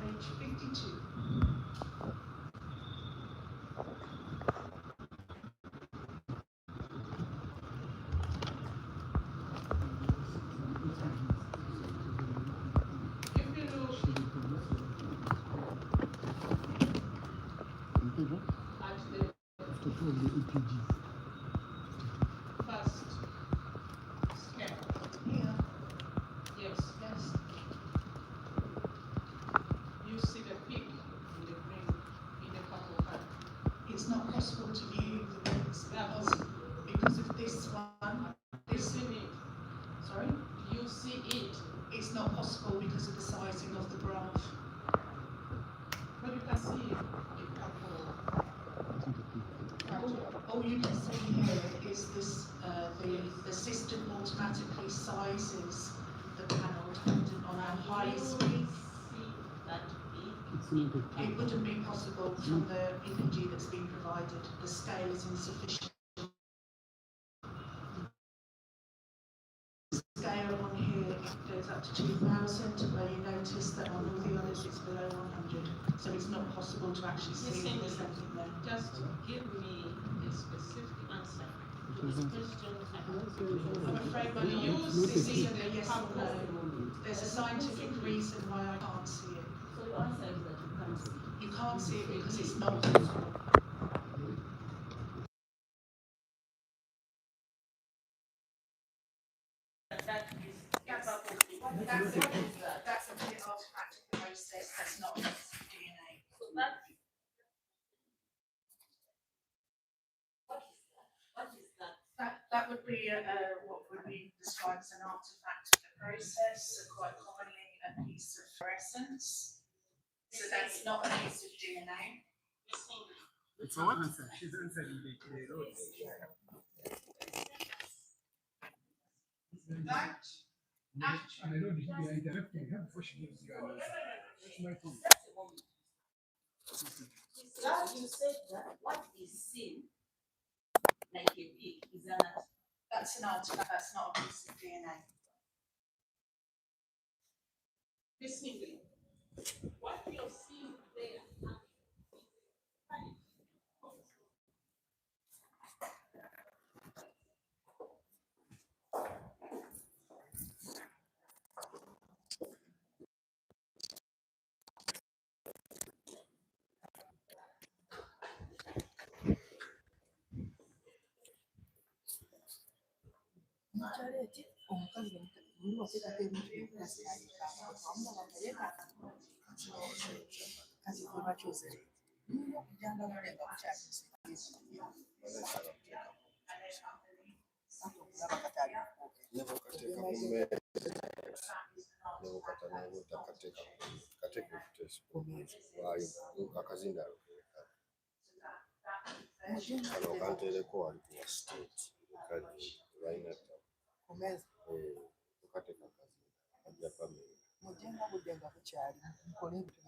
page 52. It's not possible to view the links because of this one. Sorry? You see it. It's not possible because of the sizing of the graph. But you can see it. All you can see here is this, the system automatically sizes the panel dependent on how high it is. It wouldn't be possible from the imagery that's been provided. The scale is insufficient. The scale on here goes up to 2,000, where you notice that on all the others it's below 100. So it's not possible to actually see if there's anything there. Just give me a specific answer to this question. I'm afraid when you use this is a yes or no. There's a scientific reason why I can't see it. So your answer is that you can't see. You can't see it because it's not possible. That's a bit artifact of the process. That's not a piece of DNA. So what is that? That would be what would be described as an artifact of the process, quite commonly a piece of fluorescence. So that's not a piece of DNA. It's what? She's answering the road. That actually, Before she gives you an answer. That's my point. That you said that what is seen like a pig is an that's an artifact. That's not a piece of DNA. Listening. What you're seeing there.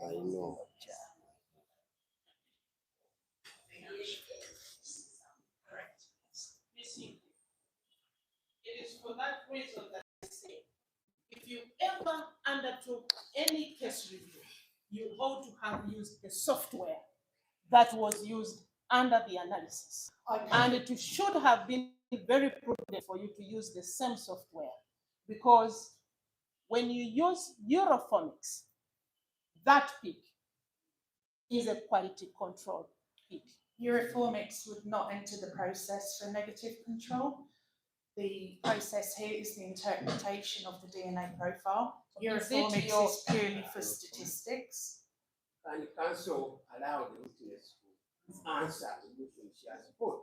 I know. Correct. Missing. It is for that reason that I say, if you ever undertook any case review, you ought to have used the software that was used under the analysis. And it should have been very prudent for you to use the same software, because when you use Europhonics, that peak is a quality control peak. Euroformics would not enter the process for negative control. The process here is the interpretation of the DNA profile. Euroformics is purely for statistics. And you can also allow the witness to answer the question she has put,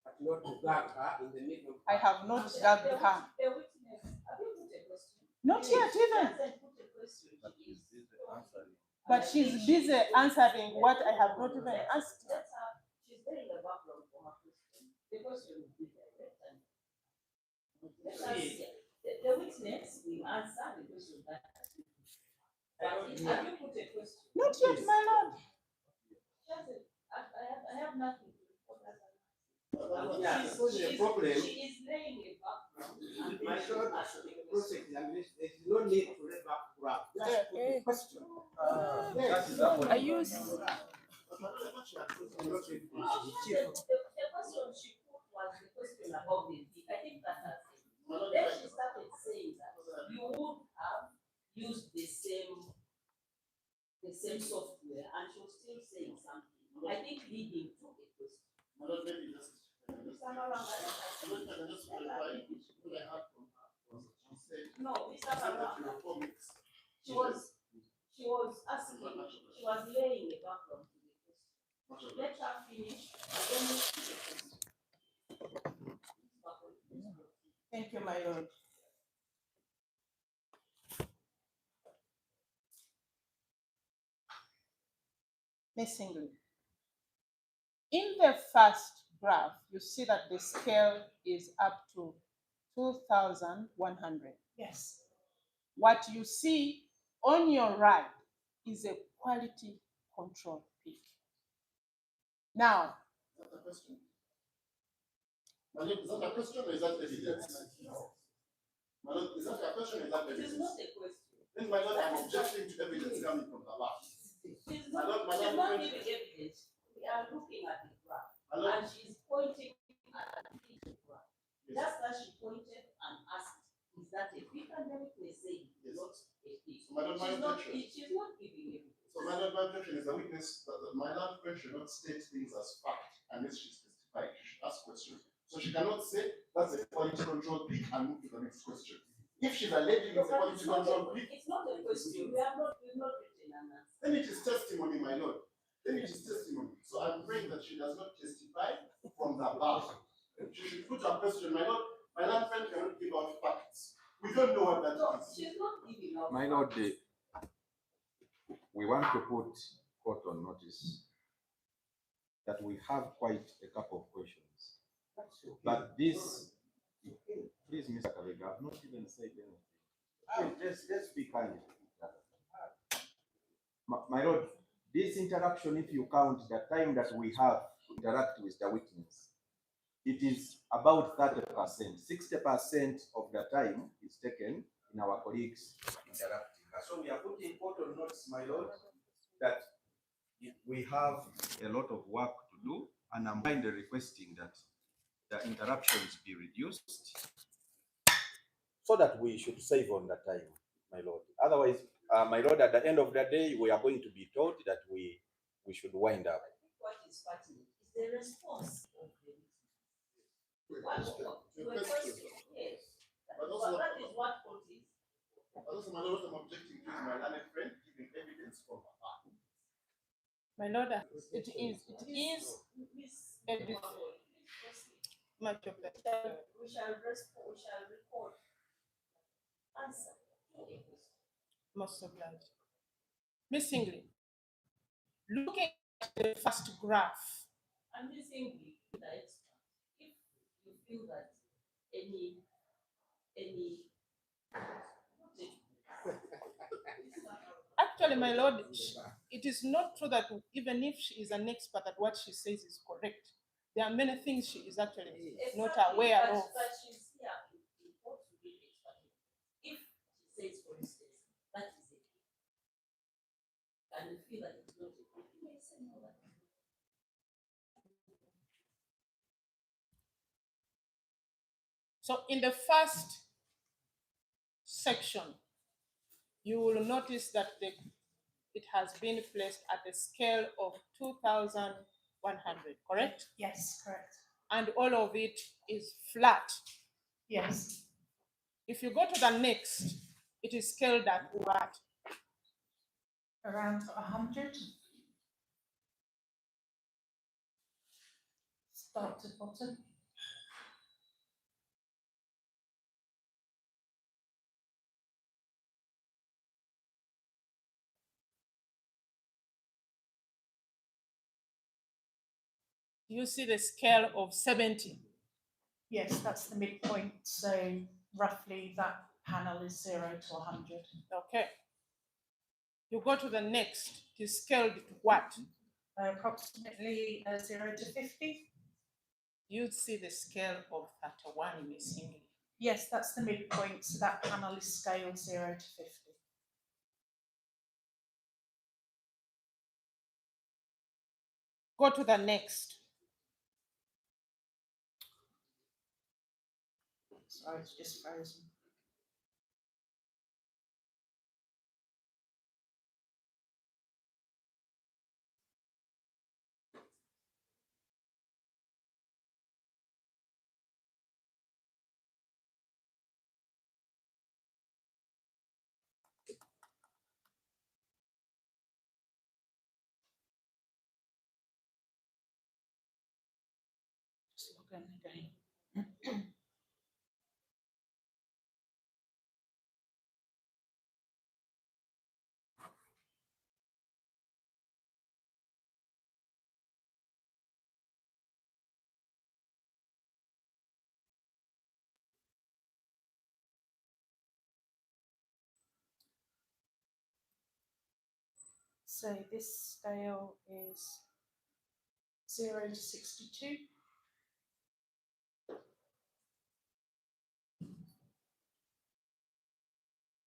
but not to gag her in the middle. I have not gagged her. The witness, have you put a question? Not yet even. Put a question. But she's busy answering what I have not even asked her. She's there in the background for her question. The question will be direct and the witness will answer the question that has been put. Have you put a question? Not yet, my lord. I have nothing to report as an Yeah, the problem. She is laying a background. My thought process, there's no need to lay background. Just put a question. Are you? The question she put was the question about the peak. I think that has it. Then she started saying that you would have used the same software, and she was still saying something. I think leading to a question. No, Mr. Maranga. She was asking, she was laying a background to the question. Let her finish, and then we see the question. Thank you, my lord. Missing. In the first graph, you see that the scale is up to 2,100. Yes. What you see on your right is a quality control peak. Now, Is that a question? My lord, is that a question or is that evidence? My lord, is that a question or is that It is evidence? not a question. Then my lord, I'm objecting to evidence coming from the left. She's My not, lord, she's not giving evidence. We are looking at the graph, my lord, and she's pointing at the graph. yes. Just as she pointed and asked, is that a peak? And then we say, Yes. not a peak. So my lord, my objection. She's not giving evidence. So my lord, my objection is the witness that my lord friend should not state things as fact unless she's testified. She should ask questions. So she cannot say that's a quality control peak and move to the next question. If she's alleging it's a quality control peak, It's not a question. We've not written an answer. then it is testimony, my lord. Then it is testimony. So I'm praying that she does not testify from the bar. She should put a question, my lord. My lord friend cannot give out facts. We don't know what that No, is. she's not giving out. My lord, we want to put court on notice that we have quite a couple of questions. But this, please, Mr. Kavega, I've not even said anything. Let's be kind. My lord, this interaction, if you count the time that we have to interact with the witness, it is about 30%. 60% of the time is taken in our colleagues interacting. So we are putting court on notice, my lord, that we have a lot of work to do, and I'm kindly requesting that the interruptions be reduced so that we should save on the time, my lord. Otherwise, my lord, at the end of the day, we are going to be told that we should wind up. I think what is pertinent is the response of the witness. Yes. That is what court is. But also, my lord, I'm objecting to my learned friend giving evidence from her bar. my lord, it is much of that. We shall record answer to a question. Most obliged. Missingly, looking at the first graph, I'm using the expert. If you feel that any actually, my lord, it is not true that even if she is an expert at what she says is correct, there are many things she is actually not aware of. But she's here in court to be expert. If she says, for instance, that is it, and you feel that it's not a good, you may say no. So in the first section, you will notice that it has been placed at a scale of 2,100, correct? Yes, correct. And all of it is flat. Yes. If you go to the next, it is scaled at what? Around 100. Start to bottom. You see the scale of 70. Yes, that's the midpoint. So roughly that panel is 0 to 100. Okay. You go to the next, it is scaled to what? Approximately 0 to 50. You see the scale of 31 missing. Yes, that's the midpoint. So that panel is scaled 0 to 50. Go to the next. Sorry, it's just frozen. Just log in again. So this scale is 0 to 62.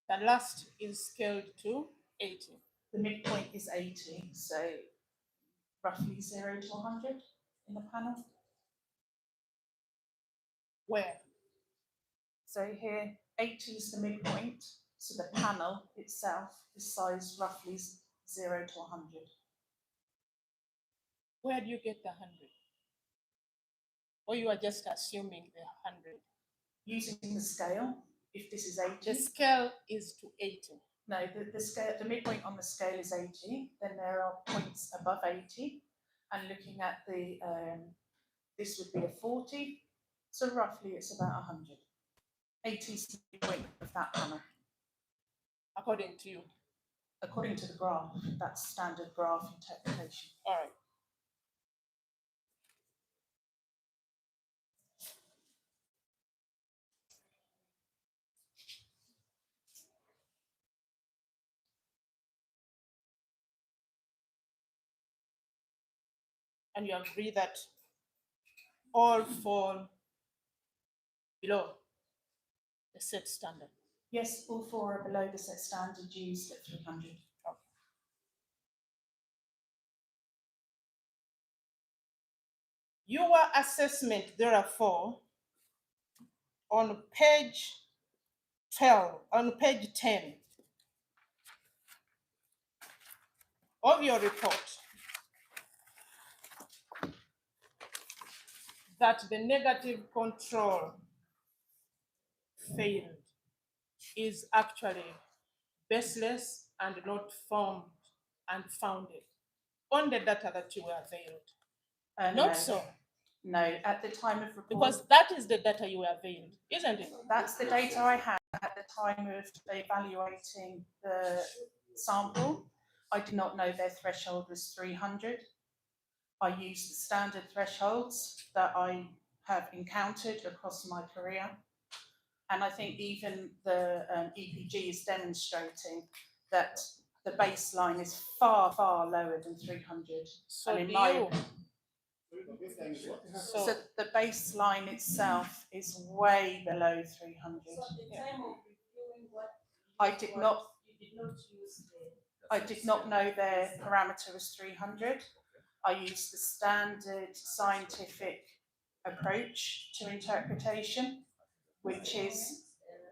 The last is scaled to 80. The midpoint is 80, so roughly 0 to 100 in the panel. Where? So here, 80 is the midpoint, so the panel itself is sized roughly 0 to 100. Where do you get the 100? Or you are just assuming the 100? Using the scale, if this is The 80, scale is to 80. no, the scale, the midpoint on the scale is 80, then there are points above 80, and looking at the, this would be a 40, so roughly it's about 100. 80 is the midpoint of that panel. According to you. According to the graph, that's standard graph interpretation. All right. And you agree that all fall below the set standard. Yes, all four are below the set standard used at 300. Your assessment, therefore, on page 10 of your report, that the negative control failed is actually baseless and not formed and founded on the data that you were availed. No. Not so, No, at the time of report, because that is the data you were availed, isn't it? that's the data I had at the time of evaluating the sample. I did not know their threshold was 300. I used the standard thresholds that I have encountered across my career. And I think even the EPG is demonstrating that the baseline is far, far lower than 300. So And in do my you. So the baseline itself is way below 300. So at the time of reviewing what I did not, you did not use I did not know their parameter was 300. I used the standard scientific approach to interpretation, which is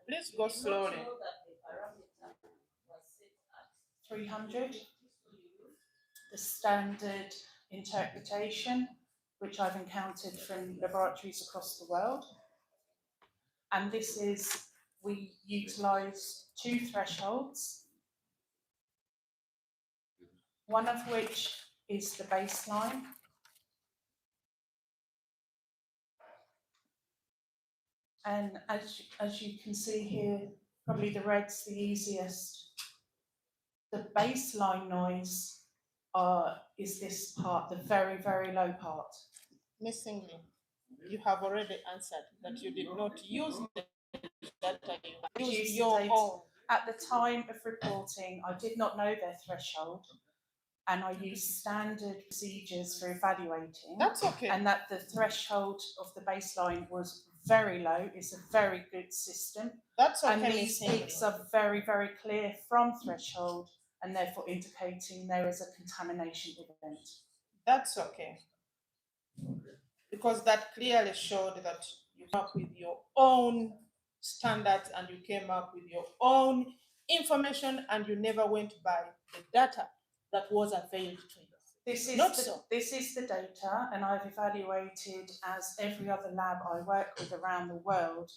Please go slowly. know that the parameter was set at 300. The standard interpretation, which I've encountered from laboratories across the world. And this is, we utilise two thresholds, one of which is the baseline. And as you can see here, probably the red's the easiest. The baseline noise is this part, the very, very low part. Missingly, you have already answered that you did not use the data, you used your own. At the time of reporting, I did not know their threshold, and I used standard procedures for evaluating. That's okay. And that the threshold of the baseline was very low. It's a very good system. That's okay. And these peaks are very, very clear from threshold, and therefore indicating there is a contamination event. That's okay. Because that clearly showed that you came up with your own standards and you came up with your own information and you never went by the data that was availed to you. This is the data, and I've evaluated as every other lab I work with around the world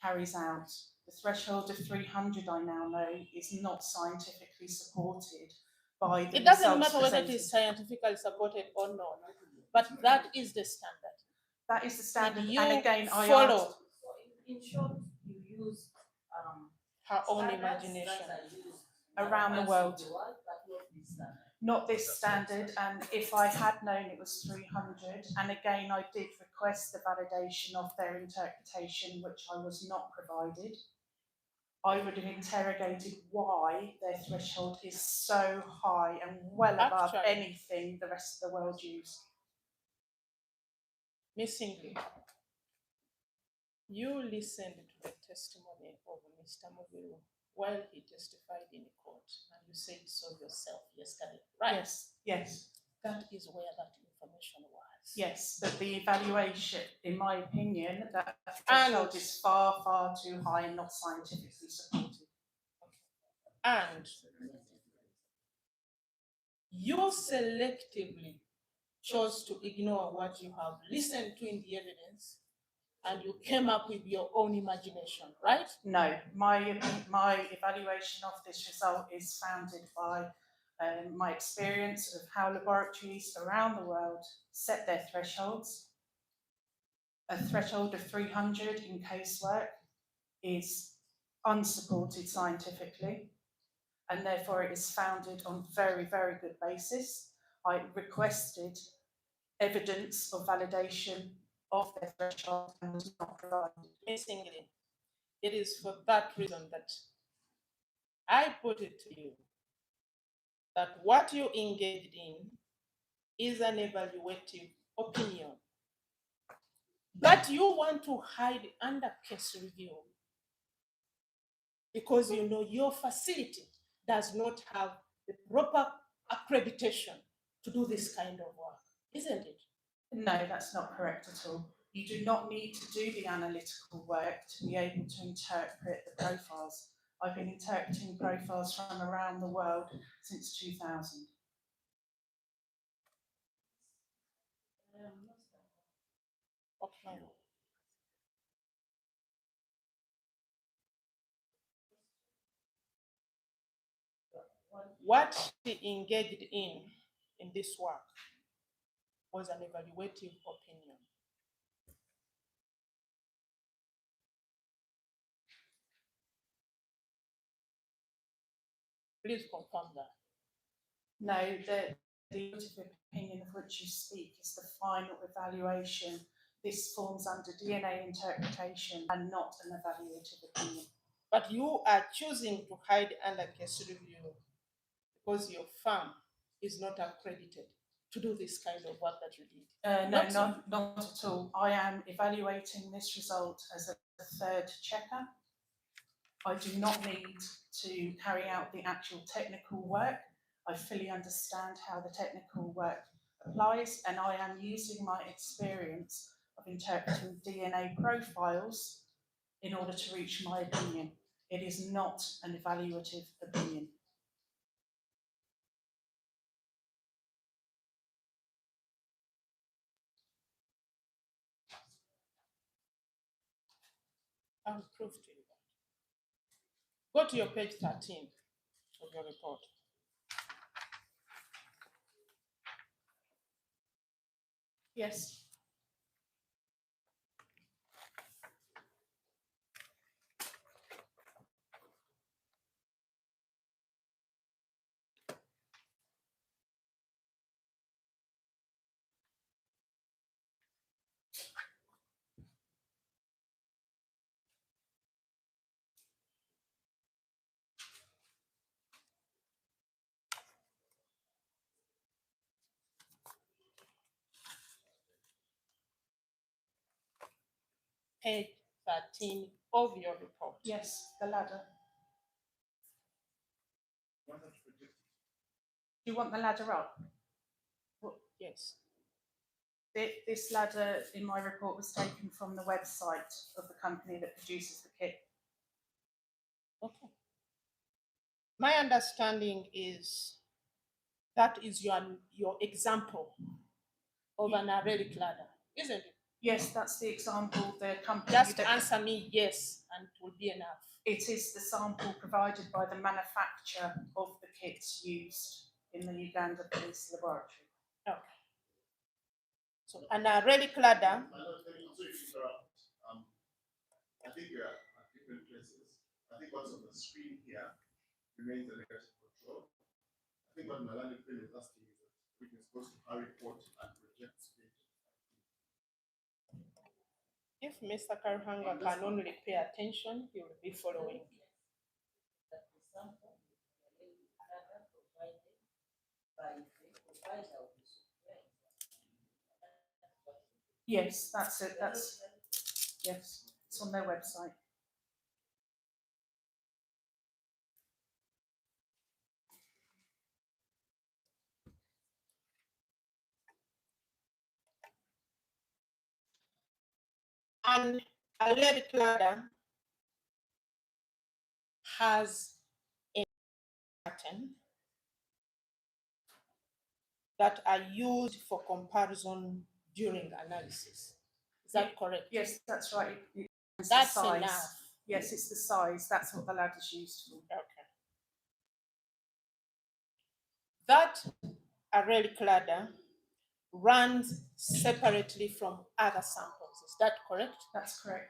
carries out. The threshold of 300, I now know, is not scientifically supported by the It doesn't results matter whether it presented. is scientifically supported or not, but that is the standard. That is the standard, Did you and again, I follow asked. So in short, you use her own standards imagination? that are used Around the world. but not this standard. Not this standard, and if I had known it was 300, and again, I did request the validation of their interpretation, which I was not provided, I would have interrogated why their threshold is so high and well above Actually. anything the rest of the world use. Missingly, you listened to the testimony of Mr. Mubiru while he testified in court, and you said so yourself yesterday, right? Yes, yes, That is where that information was. yes, but the evaluation, in my opinion, that And- threshold is far, far too high and not scientifically supported. And you selectively chose to ignore what you have listened to in the evidence, and you came up with your own imagination, right? No, my evaluation of this result is founded by my experience of how laboratories around the world set their thresholds. A threshold of 300 in casework is unsupported scientifically, and therefore it is founded on very, very good basis. I requested evidence of validation of their threshold and was not provided. Missingly, it is for that reason that I put it to you that what you engaged in is an evaluative opinion. But you want to hide under case review because you know your facility does not have the proper accreditation to do this kind of work, isn't it? No, that's not correct at all. You do not need to do the analytical work to be able to interpret the profiles. I've been interpreting profiles from around the world since 2000. Okay. What she engaged in this work was an evaluative opinion. Please confirm that. No, the evaluative opinion of which you speak is the final evaluation. This falls under DNA interpretation and not an evaluative opinion. But you are choosing to hide under case review because your firm is not accredited to do this kind of work that you did. No, Not so. not at all. I am evaluating this result as a third checker. I do not need to carry out the actual technical work. I fully understand how the technical work applies, and I am using my experience of interpreting DNA profiles in order to reach my opinion. It is not an evaluative opinion. I will prove to you that. Go to your page 13 of your report. Yes. Page 13 of your report. Yes, the ladder. Do you want the ladder up? Yes. This ladder in my report was taken from the website of the company that produces the kit. Okay. My understanding is that is your example of an acrylic ladder, isn't it? Yes, that's the example. The company Just that answer me yes, and it will be enough. it is the sample provided by the manufacturer of the kits used in the Uganda Police Laboratory. Okay. So an acrylic ladder. My lord, let me also interrupt. I think we are at different places. I think what's on the screen here remains the negative control. I think what Malani Phil is asking is that we are supposed to hurry report and project stage. If Mr. Karhanga can only pay attention, he will be following. That the sample, the data provided by the provider of the software. Yes, that's it. Yes, it's on their website. And a lead ladder has a pattern that are used for comparison during analysis. Is that correct? Yes, that's right. It's That's the size. enough. Yes, it's the size. That's what the ladder's used for. Okay. That acrylic ladder runs separately from other samples. Is that correct? That's correct.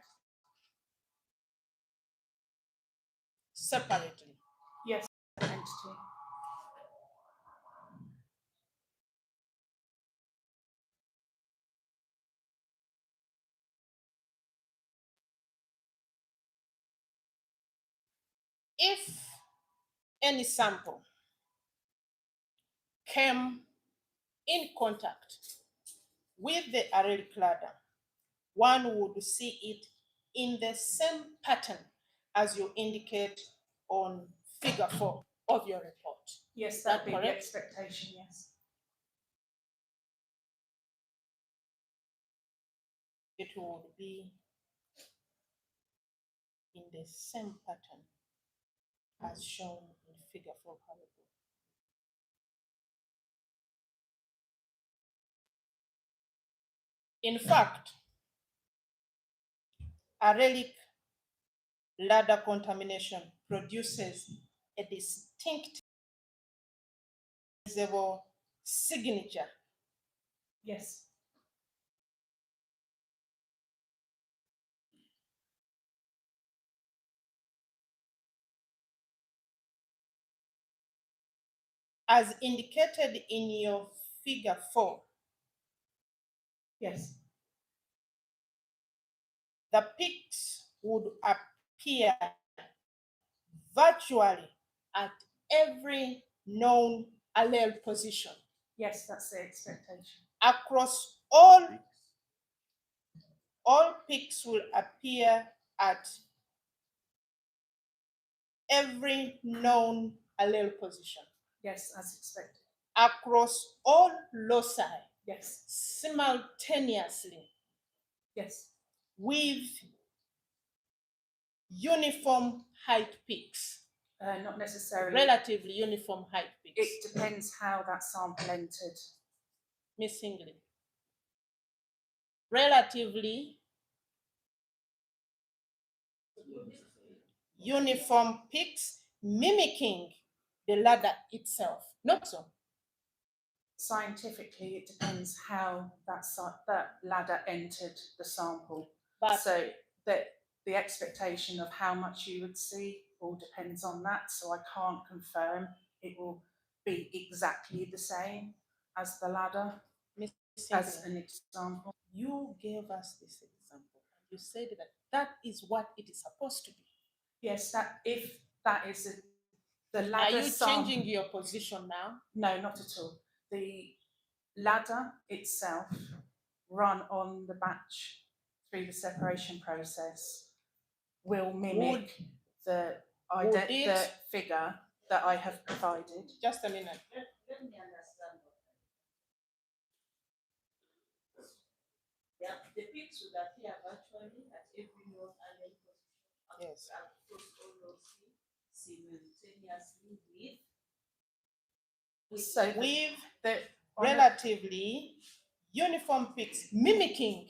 Separately. Yes, entity. If any sample came in contact with the acrylic ladder, one would see it in the same pattern as you indicate on figure 4 of your report. Yes, that that'd be the correct? expectation, yes. It would be in the same pattern as shown in figure 4 of our report. In fact, acrylic ladder contamination produces a distinct visible signature Yes. as indicated in your figure 4. Yes. The peaks would appear virtually at every known allele position Yes, that's the expectation. across all peaks will appear at every known allele position Yes, as expected. across all loci Yes. simultaneously Yes. with uniform height peaks, Not necessarily. relatively uniform height peaks. It depends how that sample entered. Miss Hingley. Relatively uniform peaks mimicking the ladder itself. Not so. Scientifically, it depends how that ladder entered the sample. But So the expectation of how much you would see all depends on that. So I can't confirm it will be exactly the same as the ladder, Miss as Hingley, an example. you gave us this example. You said that is what it is supposed to be. Yes, that if that is the Are ladder you changing your position now? No, not at all. The ladder itself run on the batch through the separation process will mimic the figure that I have provided. Just a minute. Let me understand. The pics would appear virtually at every node and position Yes. across all nodes simultaneously with So with the relatively uniform peaks mimicking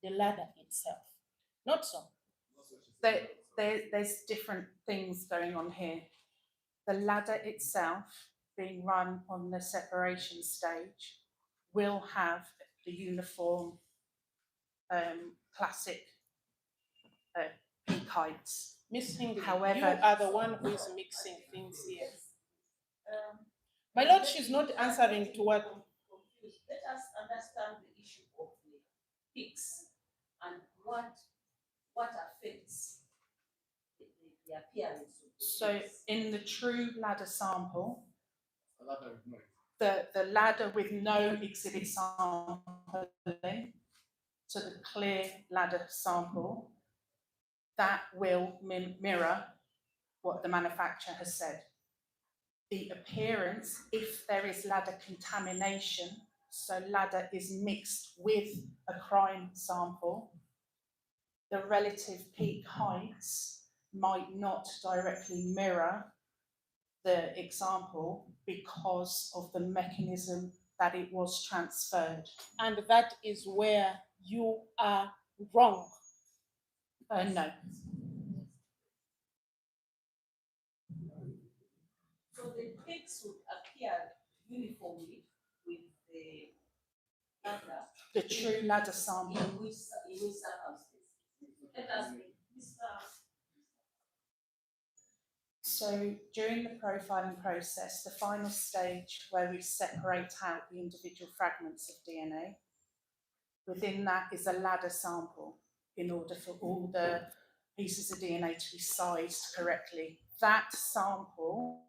the ladder itself. Not so. There's different things going on here. The ladder itself being run on the separation stage will have the uniform classic peak heights. Miss Hingley, However- you are the one who is mixing things here. um, My lord, she's not answering to what. confused. Let us understand the issue of the peaks and what affects the appearance of the So peaks. in the true ladder sample, A lot of noise. the ladder with no exhibit sampling, so the clear ladder sample, that will mirror what the manufacturer has said. The appearance, if there is ladder contamination, so ladder is mixed with a crime sample, the relative peak heights might not directly mirror the example because of the mechanism that it was transferred. And that is where you are wrong. No. So the peaks would appear uniformly with the ladder. The true ladder sample. In which circumstances? Let us Mr. So during the profiling process, the final stage where we separate out the individual fragments of DNA, within that is a ladder sample in order for all the pieces of DNA to be sized correctly. That sample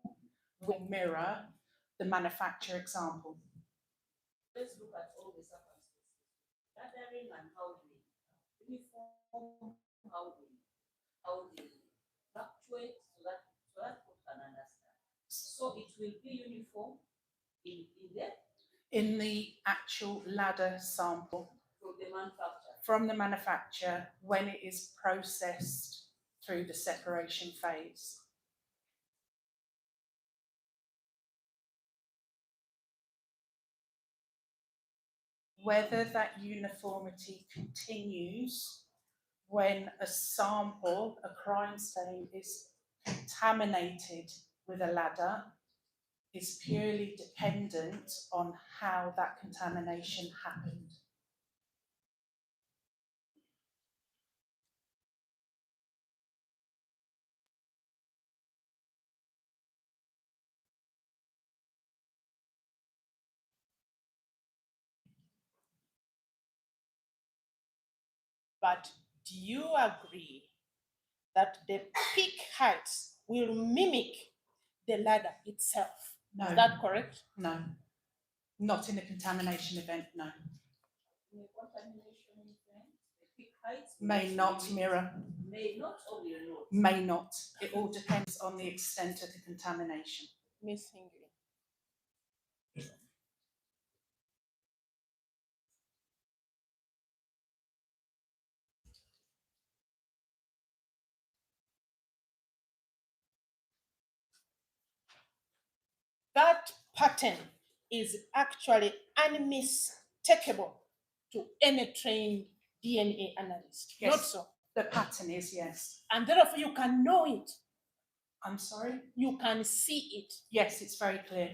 will mirror the manufacturer example. Let's look at all the circumstances. Laddering and housing, uniform housing, fluctuate so that we can understand. So it will be uniform in the actual ladder sample from the manufacturer. from the manufacturer when it is processed through the separation phase. Whether that uniformity continues when a sample, a crime stain, is contaminated with a ladder is purely dependent on how that contamination happened. But do you agree that the peak heights will mimic the ladder itself? No. Is that correct? No, not in a contamination event, no. In a contamination event, the peak heights May not mirror, may not or will not. may not. It all depends on the extent of the contamination. Miss Hingley. That pattern is actually unmistakable to any trained DNA analyst. Yes. Not so. The pattern is, yes. And therefore you can know it. I'm sorry? You can see it. Yes, it's very clear.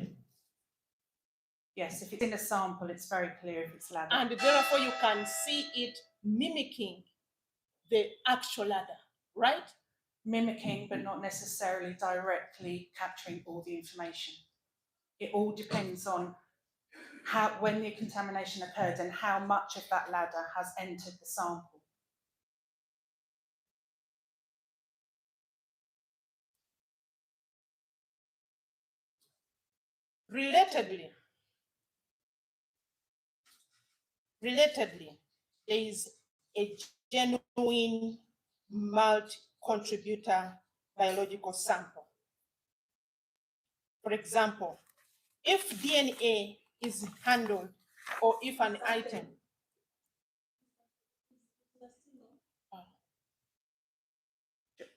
Yes, if it's in a sample, it's very clear if it's ladder. And therefore you can see it mimicking the actual ladder, right? Mimicking, but not necessarily directly capturing all the information. It all depends on when the contamination occurred and how much of that ladder has entered the sample. Relatedly, there is a genuine multi-contributor biological sample. For example, if DNA is handled or if an item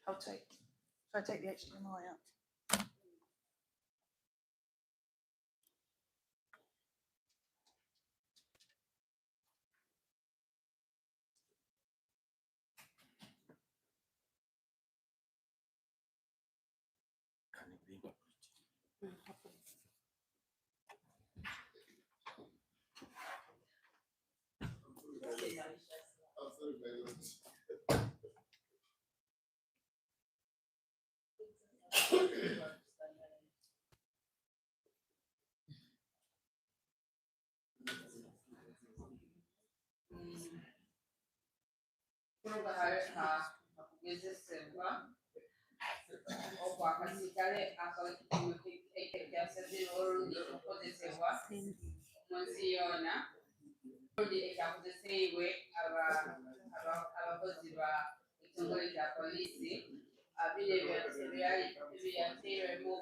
I'll take. So I take the HDMI out. Okwakasitale ekyasaze olulungi okukozesebwa munsi yoona olulungi ekyakozesebwe abakozi ba ekitongole kya poliisi bino ebyateirwemu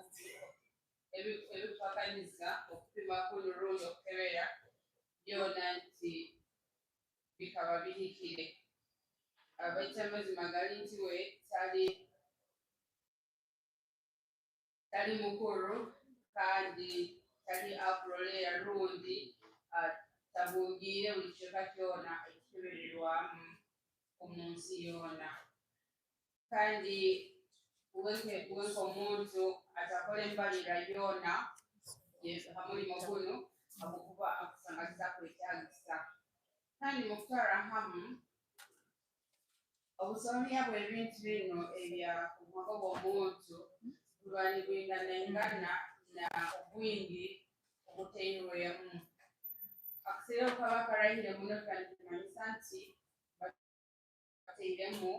ebipakanyisa okupima kululungi okukebera byona nti bikaba bihikire abakyamazima gali nti we tali mukuru kandi tali akulolera lundi tabungire buli kika kyona ekikebererwamu omunsi yoona kandi wenka omuntu atakola embalira yoona hamulimu guno akukuba akusangaliza kwetagisa kandi mukutwala hamu obusoomya bw'ebintu bino ebya obwongo bw'omuntu bulwanibwingana na obwingi obuteirwemu akaseera okukaba karahire muno kandi tumanyisa nti bateiremu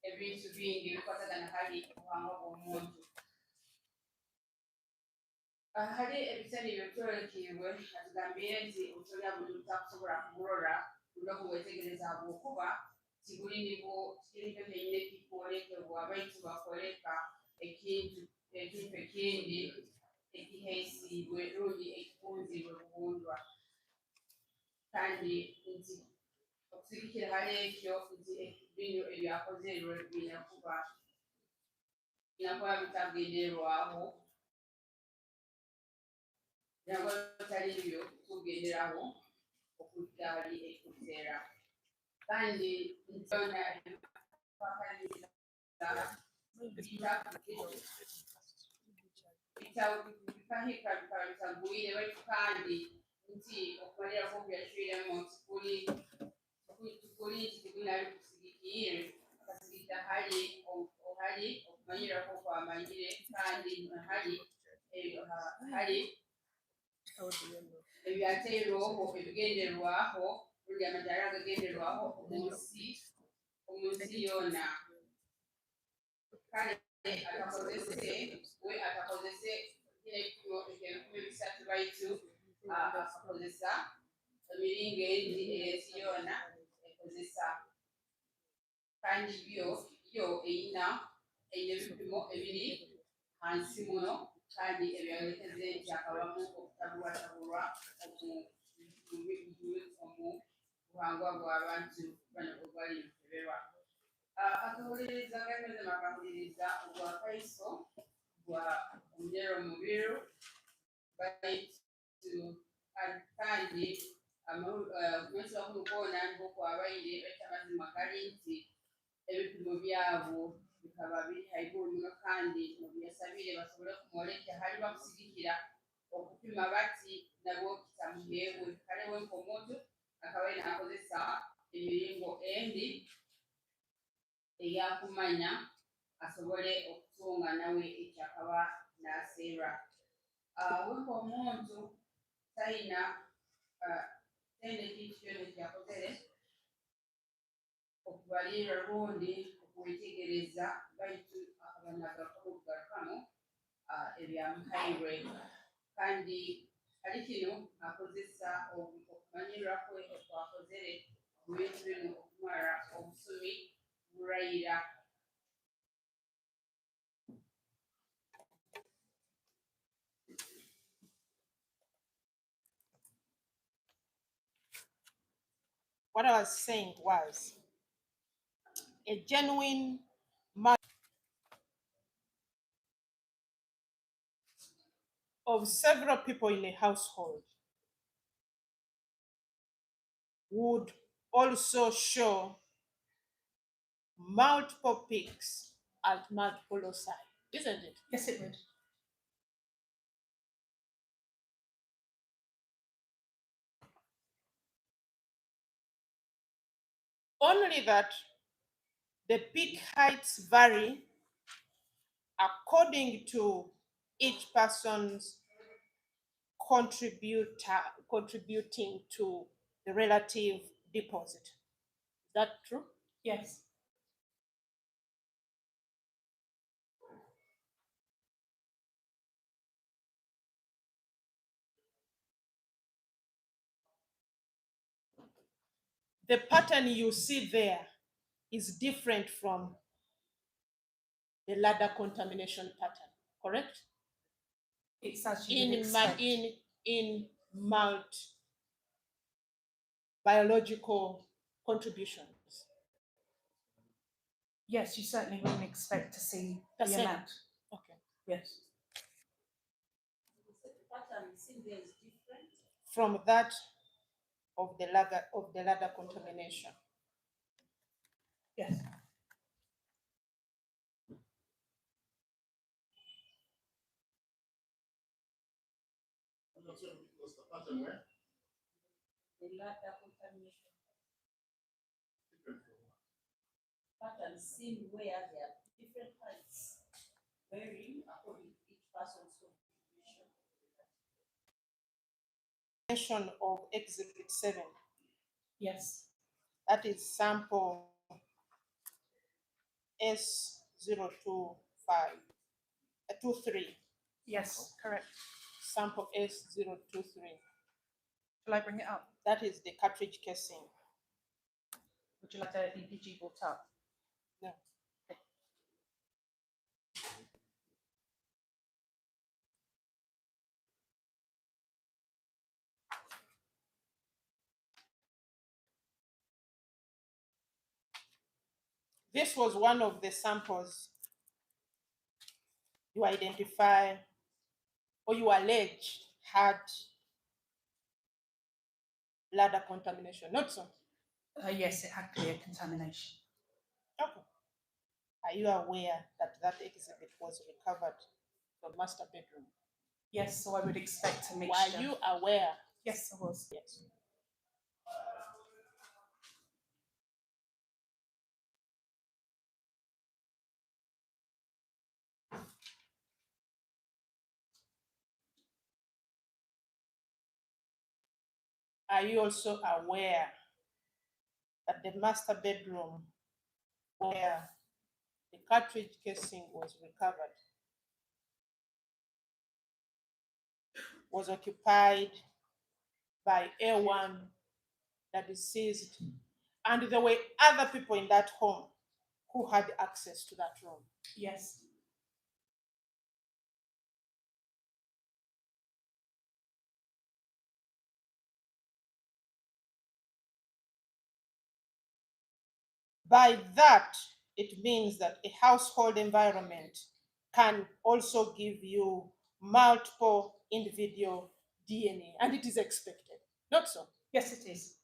ebintu bingi bikwatagana hali obuhangwa bw'omuntu hari ebitani byotwolekibwe atugambire nti obusolya buli butakusobola kumulora luno kubwetegereza bwokuba tibuli nibwo kiriko kenyine kikwolekebwa baitu bakoleka ekintu ekindi ekiheesiibwe lundi ekifunzibwe buhundwa kandi nti okusigikira hali ekyo nti bino ebyakozerwe binakuba bitagenderwaho binakuba bitali byo tugenderaho okudda hali ekutera kandi ntona pakaniza bitahika bikaba bitagwire baitu kandi nti okumalirako byashwiremu tikuli tibinali kusigikire akasigikira hali okumanyirako kwamanyire kandi hali ebyateirwaho ebigenderwaho rundi amajara agagenderwaho omunsi yoona kale atakozese ebipimo ebisatu baitu akakozesa emiringo endi ey'ensi yoona ekozesa kandi yo eyina ebipimo ebiri hansi muno kandi ebyolekeze nti akabamu okutabulwatabulwa omu buhangwa bw'abantu bano obwali mukeberwa akahuliriza gakozema akahuliriza obwa kaiso bwa omujero mubiru baitu kandi okumanyisa bakulukoona nkokwabaire bakyamazima gali nti ebipimo byabo bikaba biri haiguru muno kandi mubyasabire basobole kumwolekya hali bakusigikira okupima bati nabwo kitamuheebwe kale wenka omuntu akaba akozesa emiringo endi eyakumanya asobole okutunga nawe ekyakaba naseera wenka omuntu talina tende kintu kyona ekyakozere okubalirwa lundi okwetegereza baitu akaba nagakola okugarukamu ebyamuhairwe kandi ali kino akozesa okumanyirwako okwakozere mu bintu bino okumara obusumi burayira What I was saying was a genuine of several people in a household would also show multiple peaks at multiple loci, isn't it? Yes, it would. Only that the peak heights vary according to each person's contributing to the relative deposit. Is that true? Yes. The pattern you see there is different from the ladder contamination pattern, correct? It's as you would In expect. biological contributions. Yes, you certainly wouldn't expect to see The the same. amount. Okay. Yes. The pattern is in there is different. From that of the ladder contamination. Yes. What's the pattern where? The ladder contamination Different from what? pattern seen where there are different heights, varying according to each person's contribution. Of exhibit 7. Yes. That is sample S02523. Yes, correct. Sample S023. Shall I bring it up? That is the cartridge casing. Would you like the EPG brought up? No. This was one of the samples you identify or you allege had ladder contamination, not so? Yes, it had clear contamination. Okay. Are you aware that that exhibit was recovered from master bedroom? Yes, so I would expect a mixture. Were you aware? Yes, I was. Yes. Are you also aware that the master bedroom where the cartridge casing was recovered was occupied by A1, the deceased, and there were other people in that home who had access to that room? Yes. By that, it means that a household environment can also give you multiple individual DNA, and it is expected, not so? Yes, it is.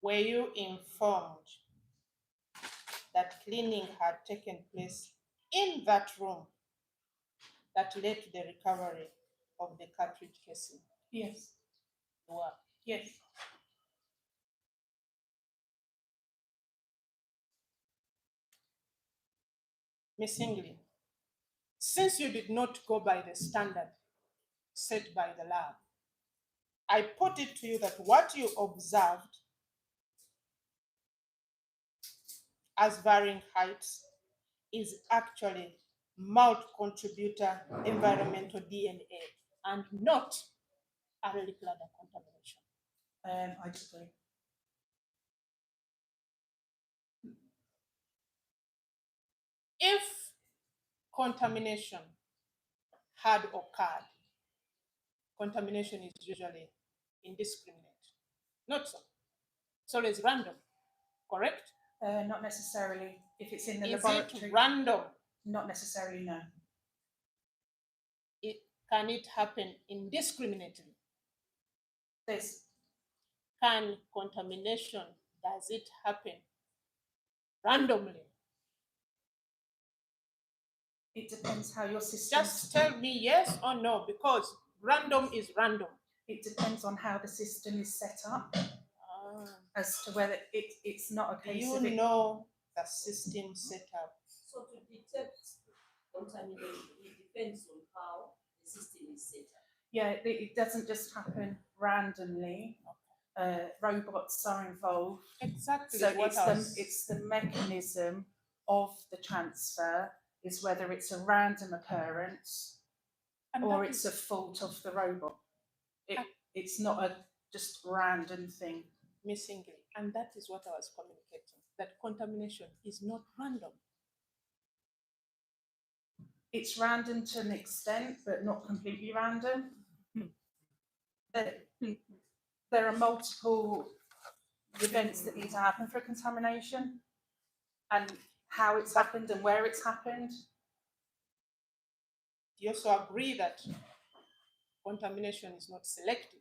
Were you informed that cleaning had taken place in that room that led to the recovery of the cartridge casing? Yes. You were. Yes. Miss Hingley, since you did not go by the standard set by the lab, I put it to you that what you observed as varying heights is actually multi-contributor environmental DNA and not early bladder contamination. I disagree. If contamination had occurred, contamination is usually indiscriminate. Not so. It's always random, correct? Not necessarily. If it's in the Is laboratory, it random? not necessarily, no. Can it happen indiscriminately? There's, Can contamination, does it happen randomly? it depends how your system. Just tell me yes or no, because random is random. It depends on how the system is set up as to whether it's not a case of You it. know the system setup. So to detect contamination, it depends on how the system is set up. Yeah, it doesn't just happen randomly. Robots are involved. Exactly. So what it's the mechanism of the transfer is whether it's a random occurrence or it's a fault of the robot. It's not a just random thing. missing it. And that is what I was communicating, that contamination is not random. It's random to an extent, but not completely random. There are multiple events that need to happen for contamination, and how it's happened and where it's happened. Do you also agree that contamination is not selective?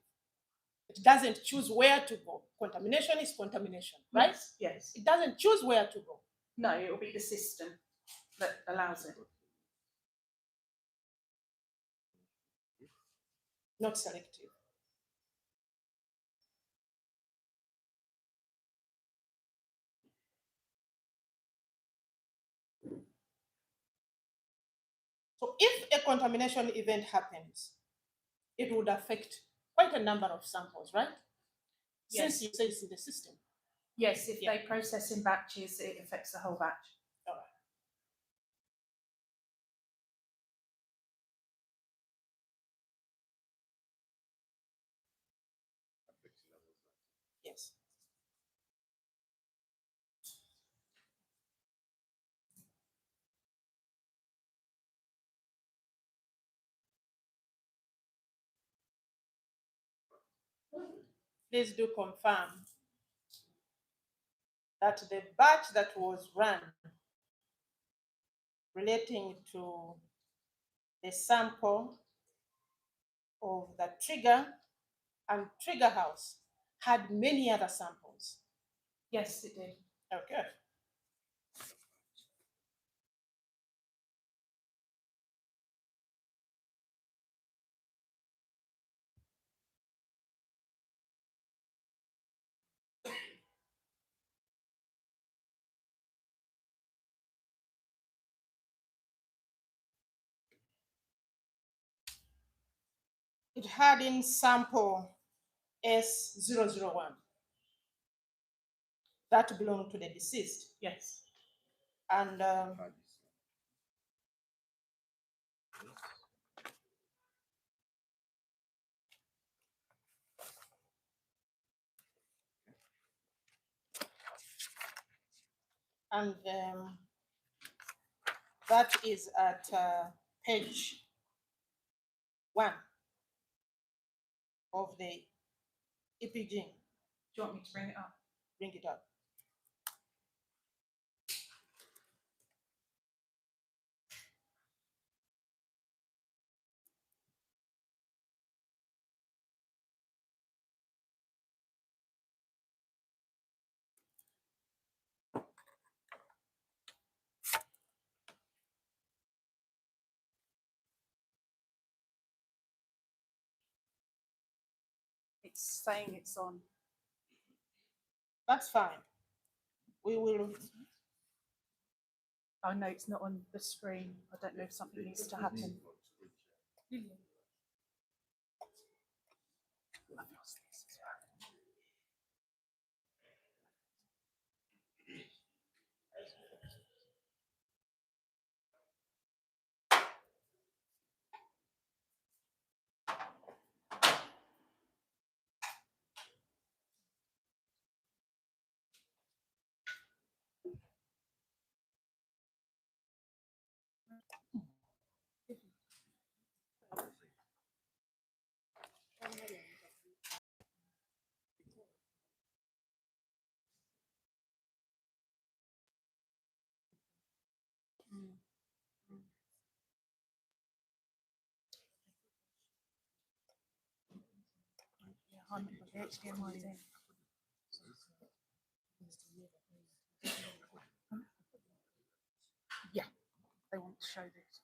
It doesn't choose where to go. Contamination is contamination, right? Yes. It doesn't choose where to go. No, it will be the system that allows it. Not selective. So if a contamination event happens, it would affect quite a number of samples, right? Yes. Since you say it's in the system. Yes, if Yeah. they process in batches, it affects the whole batch. All right. Yes. Please do confirm that the batch that was run relating to the sample of the trigger and trigger house had many other samples. Yes, it did. Okay. It had in sample S001 that belonged to the deceased. Yes. And that is at page 1 of the EPG. Do you want me to bring it up? Bring it up. It's saying it's on. That's fine. We will. Oh no, it's not on the screen. I don't know if something needs to happen. can't put the HDMI in. Yeah, they want to show this.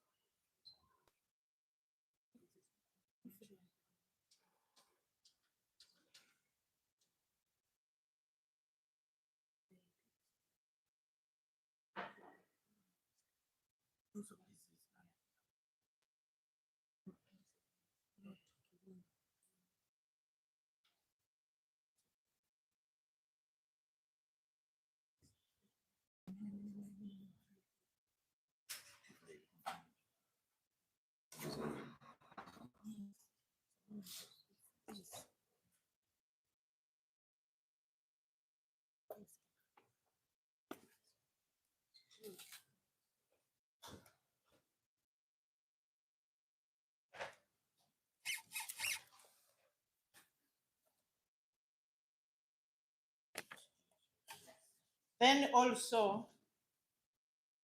Then also,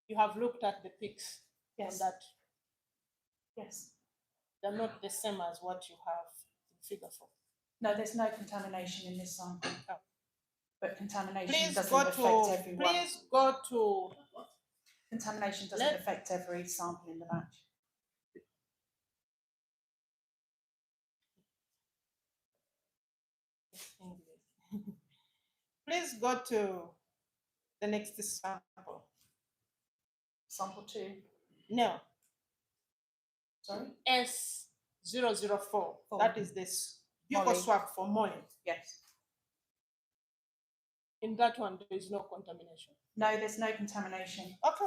you have looked at the pics on Yes. that. Yes. They're not the same as what you have in figure 4. No, there's no contamination in this sample. Oh. But contamination Please doesn't go affect to, everyone. please go to, Contamination doesn't Let- affect every sample in the batch. please go to the next sample. Sample 2. No, Sorry? S004. Oh. That is this Molly. buccal swab for Molly. Yes. In that one, there is no contamination. No, there's no contamination. Okay.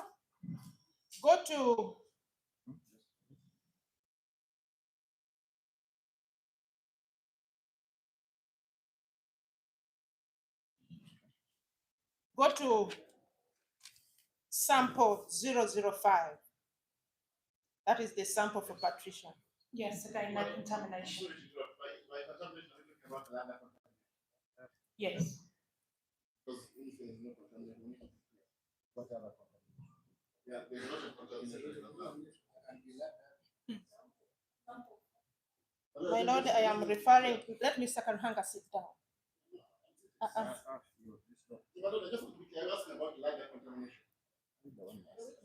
Go to sample 005. That is the sample for Patricia. Yes, again, no contamination. My contamination is talking about the land contamination. Yes. Because if there is no contamination, What other contamination? yeah, there is not a contamination. My lord, I am referring to, let Mr. Kanhanga sit down. Just to be clear, I'm asking about land contamination.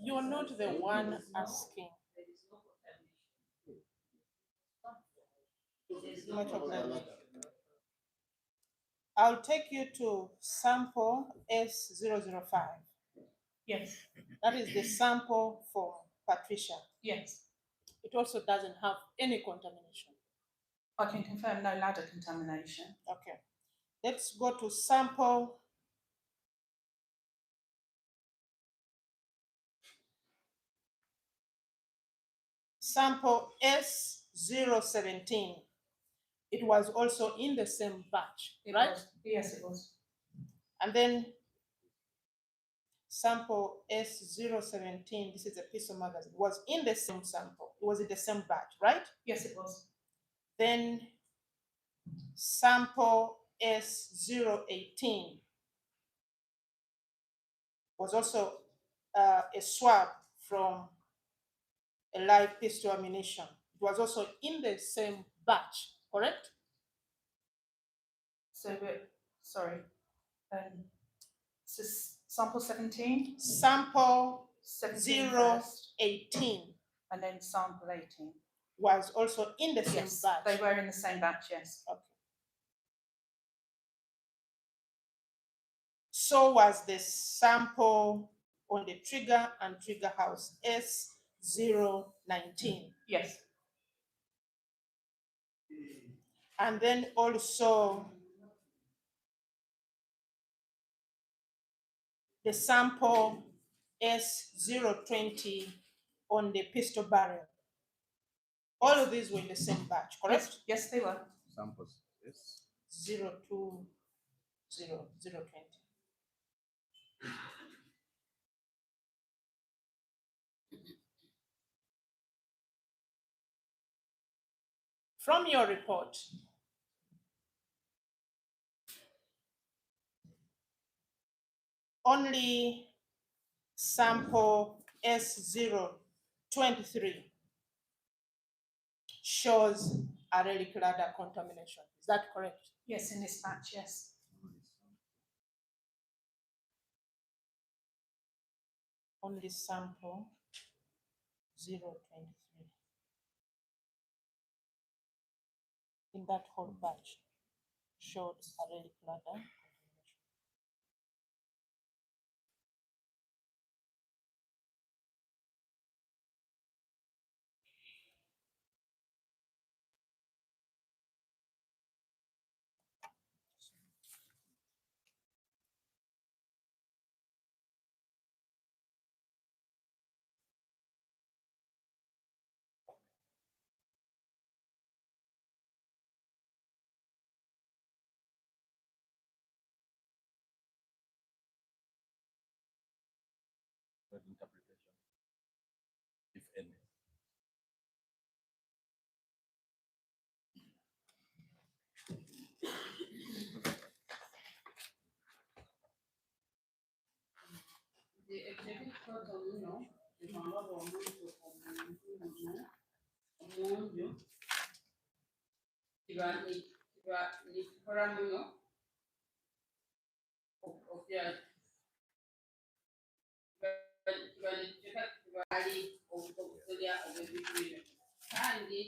You're not the one asking. Much of that. I'll take you to sample S005. Yes. That is the sample for Patricia. Yes. It also doesn't have any contamination. I can confirm no ladder contamination. Okay. Let's go to sample S017. It was also in the same batch, It right? was. Yes, it was. And then sample S017, this is a piece of magazine, was in the same sample. It was in the same batch, right? Yes, it was. Then sample S018 was also a swab from a live pistol ammunition. It was also in the same batch, correct? So sorry. So sample 17, Sample 17 first, 018 and then sample 18. was also in the same Yes, batch. they were in the same batch, yes. Okay. So was the sample on the trigger and trigger house S019. Yes. And then also the sample S020 on the pistol barrel. All of these were in the same batch, correct? Yes, yes, they were. Samples, yes. 020. From your report, only sample S023 shows a relic ladder contamination. Is that correct? Yes, in this batch, yes. Only sample 023 in that whole batch showed a relic ladder contamination. That interpretation, if any. The executive total, the number of umuntu nikora muno bali okusolya obwebintu bino kandi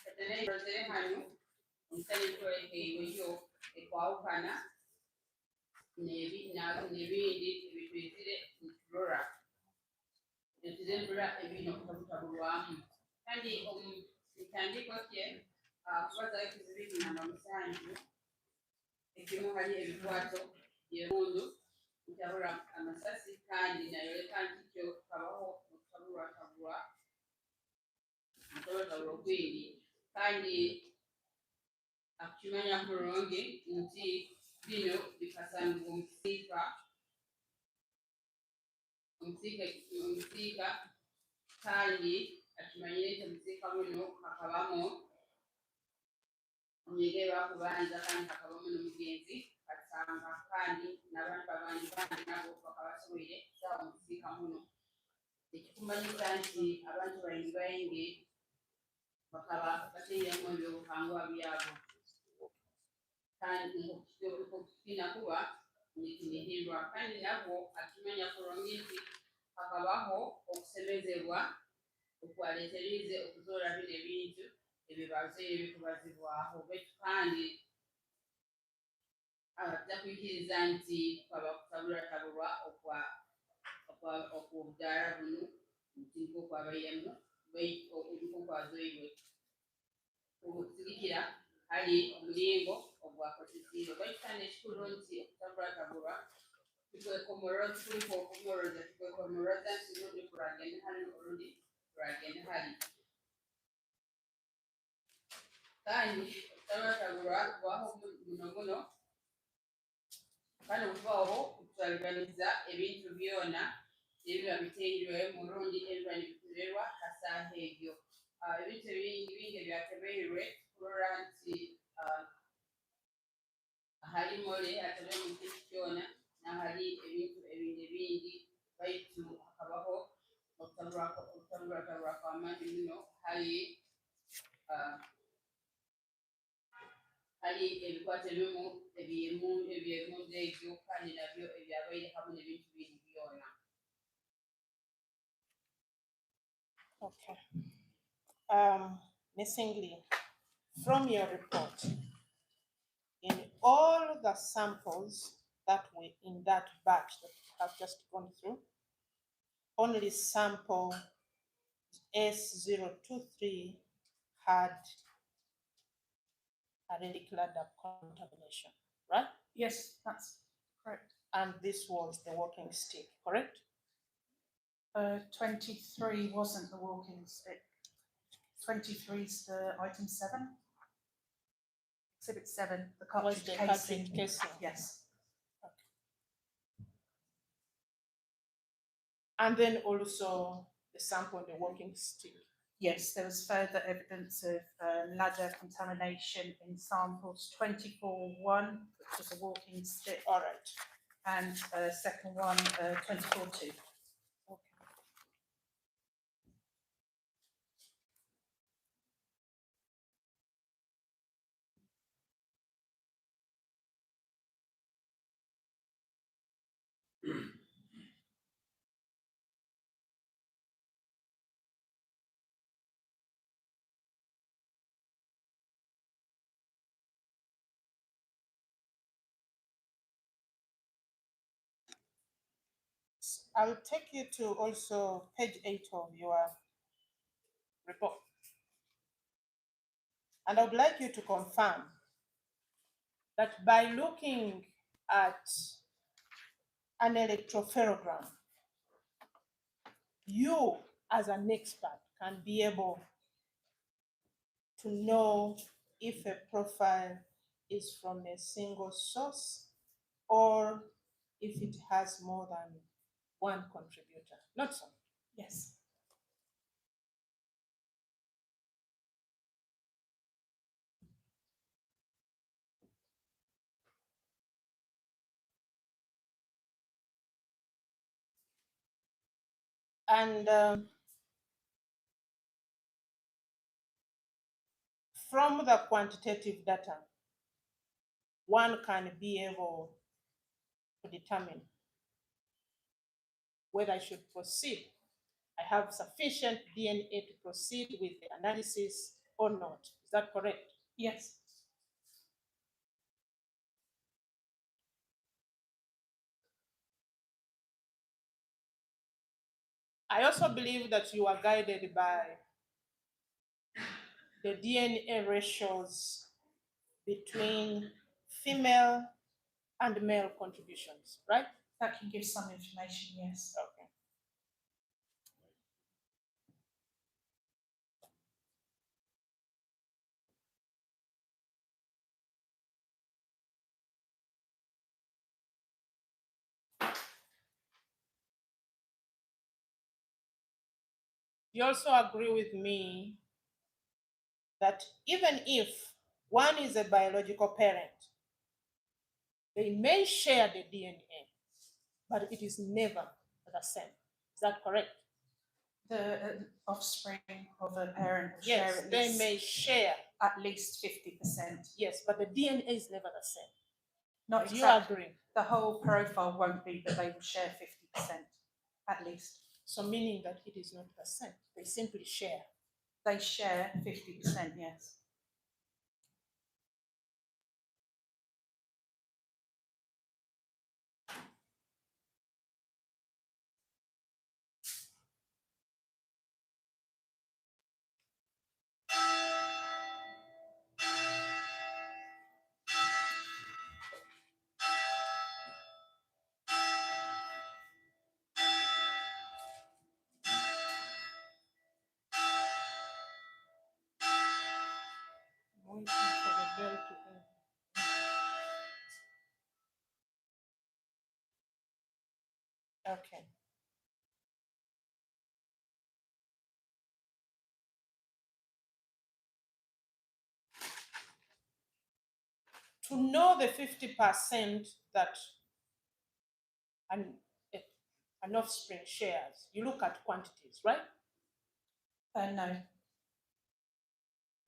katenairoze hano omusani kwekeiweyo ekwawukana n'ebindi ebitwizire flora ekizembura ebino okutabulwamu kandi ekitandiko kye kubazayo ekizibu ekinamba musanju ekimu hali ebikwato by'emundu ntabula amasasi kandi nayo leka nti kyo kabaho okutabulwatabulwa okwindi kandi akimanya kurungi nti bino bikasangibwa omusiika kandi akimanyire nti omusiika muno hakabamu omunyege bakubanza kandi hakabamu n'omugenzi Katanga kandi n'abantu abandi nabo bakabasobwire sawa omusiika muno ekikumanyisa nti abantu bayingi bakaba bateiremu ebyobuhangwa byabo kandi kinakuba nikinihirwa kandi nabwo akimanya kurungi nti hakabaho okusemezebwa okwaleterize okuzoora bino ebintu ebibazeire bikubazibwaho betu kandi takwikiriza nti kwaba kutabulwatabulwa okwobudaara buno nti nko kwabairemu nko kwazoirwe okusigikira hali omulingo ogwakozesibwa baitu kandi ekikulu nti okutabulwatabulwa tukwekomoroza nti olundi kuragenda hali olundi kuragenda hali kandi okutabulwatabulwa kubaho muno kandi okubaho okutwaliganiza ebintu byona ebiba biteirwe mulundi ebiba nibitulerwa hasaaha ebyo ebintu bingi ebyatebeirwe kurora nti hali mole atebe mu kintu kyona nahali ebintu ebindi baitu hakabaho okutabulwatabulwa kw'amaanyi muno hali ebikwate ebimu ebyemundu ebyo kandi nabyo ebyabaire hamu n'ebintu bindi byona. Okay. Ms. Ingley, from your report, in all the samples that were in that batch that you have just gone through, only sample S023 had a relic ladder contamination, right? Yes, that's correct. And this was the walking stick, correct? 23 wasn't the walking stick. 23 is the item 7. Exhibit 7, the Was cartridge the casing. cartridge casing? Yes. And then also the sample of the walking stick. Yes, there was further evidence of ladder contamination in samples 24-1, which was a walking stick. All right. And second one, 24-2. Okay. I will take you to also page 8 of your report. And I would like you to confirm that by looking at an electropherogram, you as an expert can be able to know if a profile is from a single source or if it has more than one contributor. Not so. Yes. And from the quantitative data, one can be able to determine whether I should proceed. I have sufficient DNA to proceed with the analysis or not. Is that correct? Yes. I also believe that you are guided by the DNA ratios between female and male contributions, right? That can give some information, yes. Okay. You also agree with me that even if one is a biological parent, they may share the DNA, but it is never the same. Is that correct? The offspring of a parent will Yes, share they may share. at least 50%. Yes, but the DNA is never the same. Not Do exactly. you agree? The whole profile won't be, but they will share 50% at least. So meaning that it is not the same. They simply share. They share 50%, yes. Waiting for the bell to end. Okay. To know the 50% that an offspring shares, you look at quantities, right? No.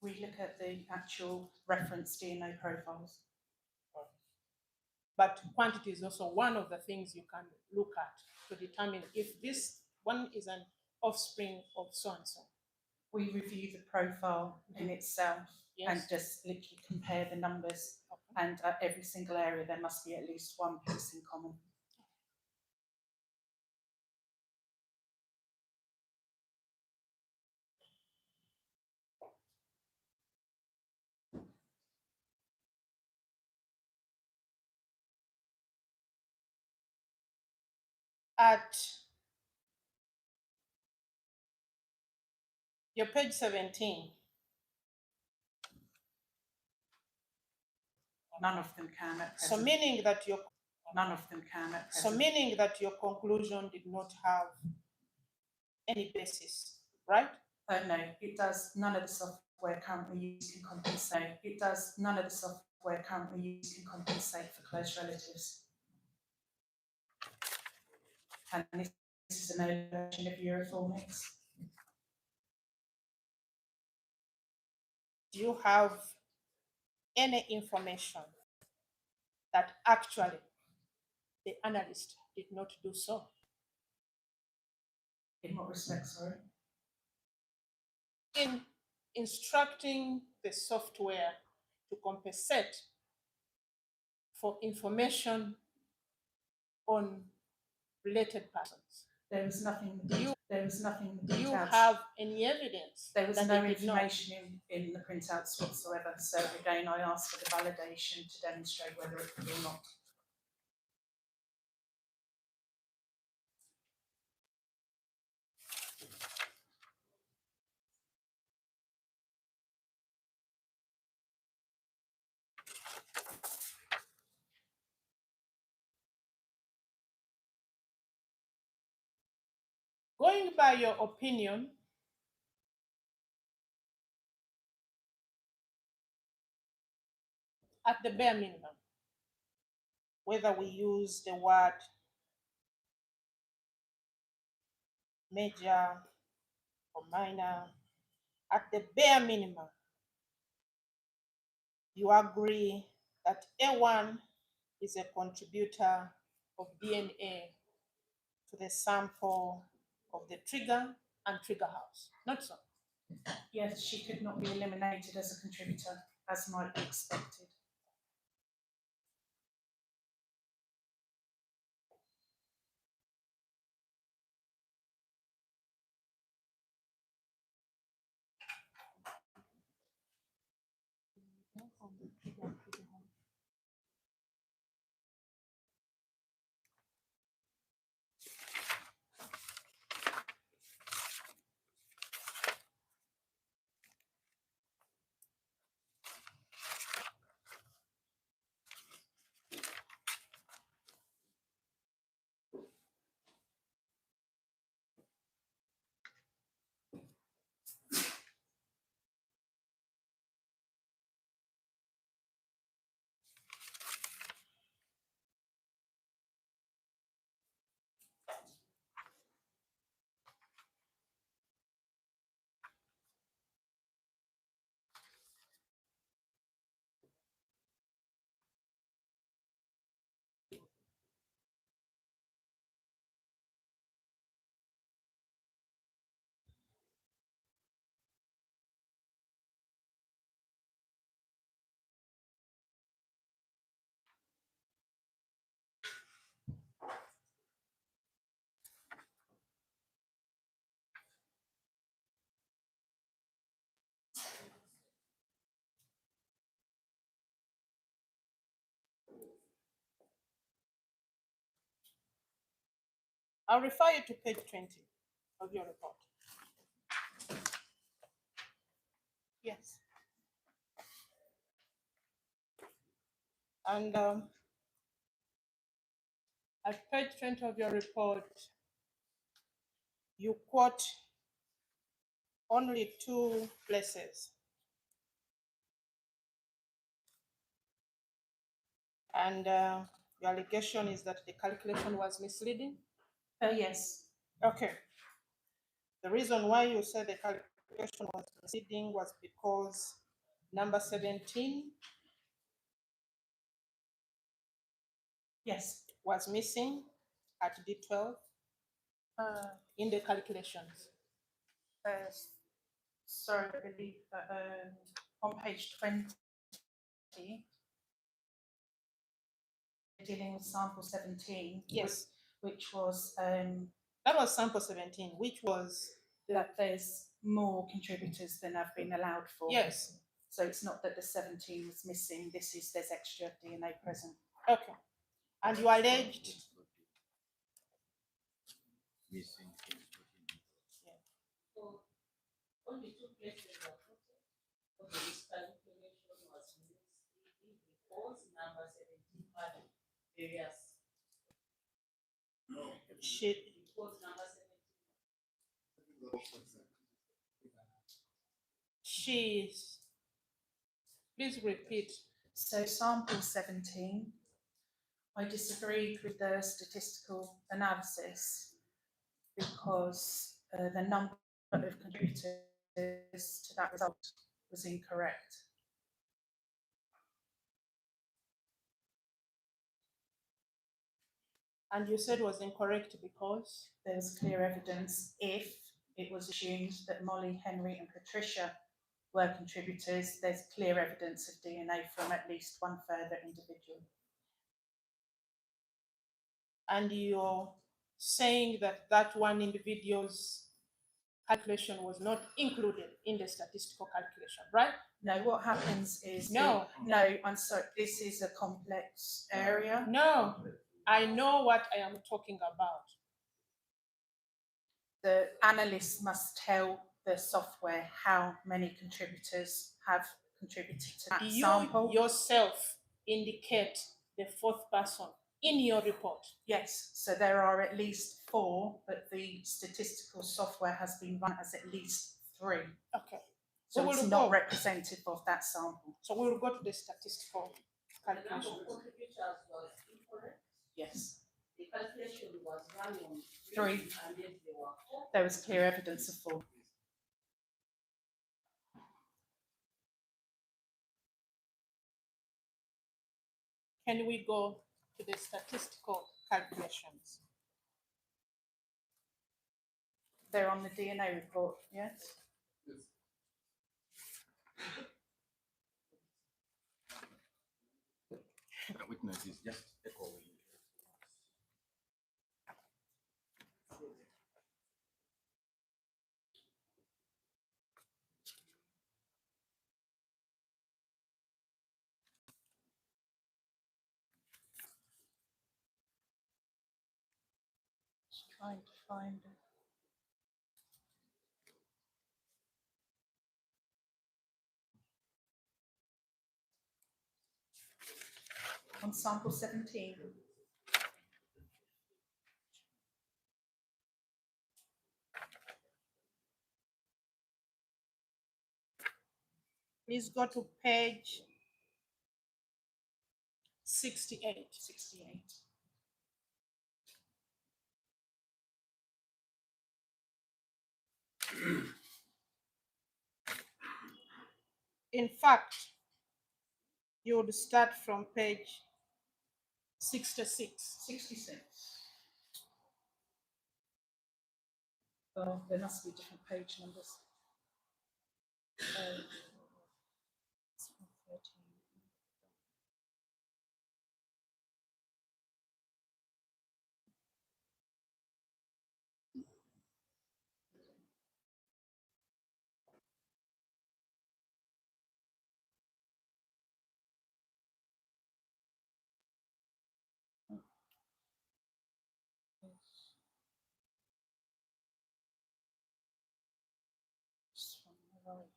We look at the actual reference DNA profiles. But quantity is also one of the things you can look at to determine if this one is an offspring of so and so. We review the profile in itself and Yes. just literally compare the numbers. Okay. And at every single area, there must be at least one piece in common. At your page 17, None of them can at so present. meaning that None of them can at so present. meaning that your conclusion did not have any basis, right? No, it does. None of the software currently used can compensate. It does. None of the software currently used can compensate for close relatives. And this is an early version of Euroform mix. Do you have any information that actually the analyst did not do so? In what respect, sorry? In instructing the software to compensate for information on related persons. There was nothing. Do you- There was nothing. Do you detailed. have any evidence There was that no they did not? information in the printouts whatsoever. So again, I asked for the validation to demonstrate whether it could or not. Going by your opinion, at the bare minimum, whether we use the word major or minor, at the bare minimum, you agree that A1 is a contributor of DNA to the sample of the trigger and trigger house, not so? Yes, she could not be eliminated as a contributor, as might be expected. I'll refer you to page 20 of your report. Yes. And at page 20 of your report, you quote only 2 places. And your allegation is that the calculation was misleading? Yes. Okay. The reason why you said the calculation was misleading was because number 17 Yes. was missing at D12 in the calculations. Sorry, I believe on page 20, dealing with sample 17. Yes. Which was That was sample 17, which was that there's more contributors than have been allowed for. yes. So it's not that the 17 was missing, there's extra DNA present. Okay. And you alleged Missing. So only 2 places are quoted, but the miscalculation was misleading because number 17 had various. Because number 17. she's please repeat. So sample 17, I disagreed with the statistical analysis because the number of contributors to that result was incorrect. And you said was incorrect because There's clear evidence if it was assumed that Molly, Henry and Patricia were contributors, there's clear evidence of DNA from at least one further individual. and your saying that that one individual's calculation was not included in the statistical calculation, right? No, what happens is. No. No, I'm sorry, this is a complex area. No, I know what I am talking about. The analyst must tell the software how many contributors have contributed to that You sample. yourself indicate the fourth person in your report. Yes, so there are at least 4, but the statistical software has been run as at least 3. Okay. So We it's will not go. representative of that sample. So we will go to the statistical The number calculation. of contributors was incorrect. Yes, The calculation was run on 3. and then there were 4. There was clear evidence of 4. Can we go to the statistical calculations? They're on the DNA report, yes? The witness is just echoing. Just trying to find it. On sample 17. Please go to page 68. 68. In fact, you would start from page 66. 66. Oh, there must be different page numbers. 13. Just from the right.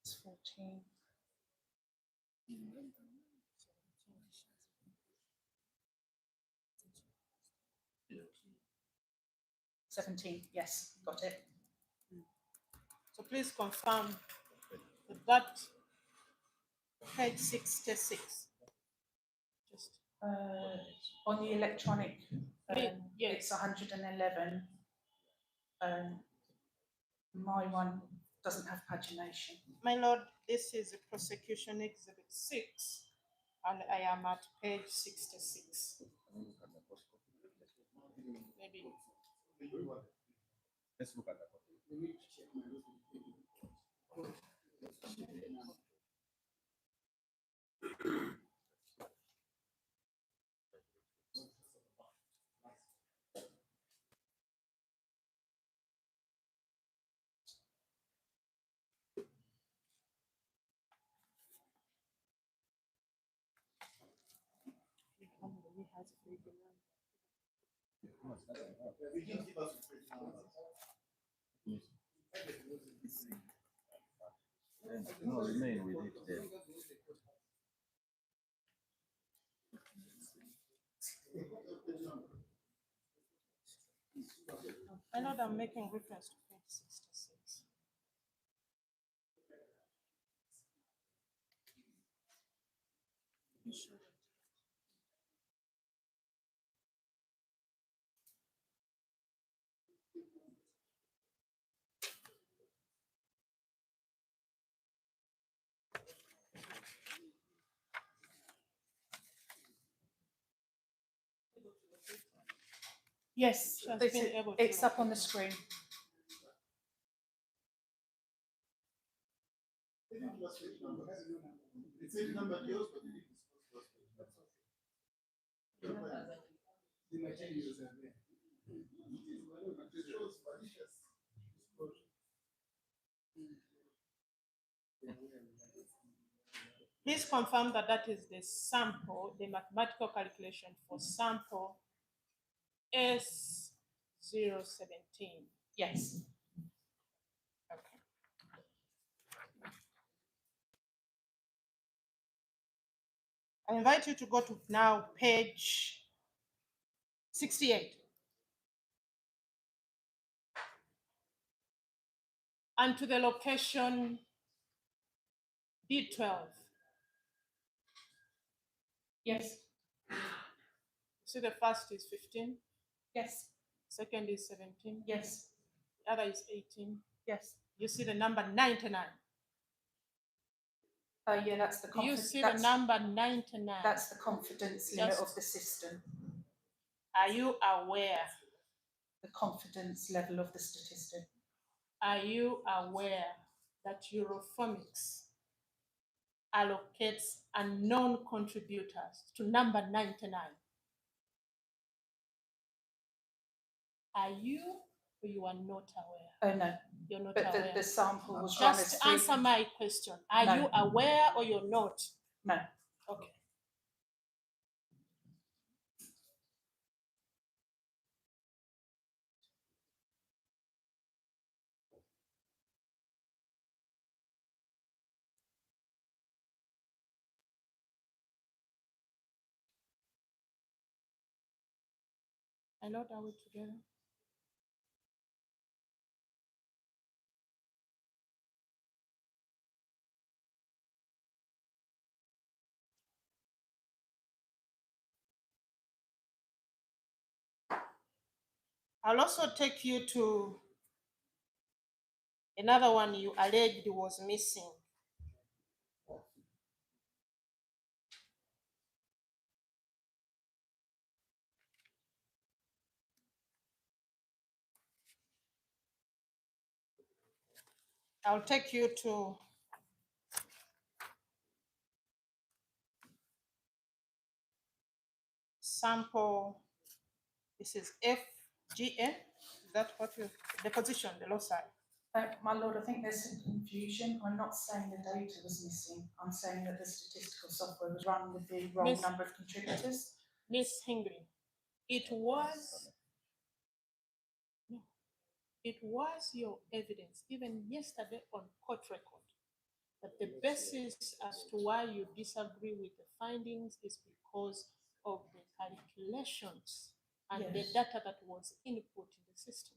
It's 14. 17, yes, got it. So please confirm that page 66. Just On the electronic, yes. it's 111. My one doesn't have pagination. My lord, this is a prosecution exhibit 6, and I am at page 66. Maybe. Let's look at that. No, remain with it there. My lord, I'm making reference to page 66. Yes, She has this been is- able to it's up on the locate screen. didn't give us page number. It said number deals, but they didn't disclose those page. That's okay. The materials are there. It shows malicious disclosure. Please confirm that that is the sample, the mathematical calculation for sample S017. Yes. Okay. I invite you to go to now page 68. And to the location D12. Yes. See, the first is 15, Yes. second is 17, Yes. the other is 18. Yes. You see the number 99. Yeah, that's the Do you confidence. see the number 99? That's the confidence limit Just- of the system. Are you aware? The confidence level of the statistic. Are you aware that Europhonics allocates unknown contributors to number 99? Are you or you are not aware? Oh no, You're not but aware. the sample was run as Just three. answer my question. Are No. you aware or you're not? No. Okay. I know that we're together. I'll also take you to another one you alleged was missing. I'll take you to sample. This is FGN. Is that what you, the position, the low side? My lord, I think there's some confusion. I'm not saying the data was missing. I'm saying that the statistical software was run with the wrong Miss- number of contributors. Miss Hingley, it was your evidence, even yesterday on court record, that the basis as to why you disagree with the findings is because of the calculations and the Yes. data that was input in the system.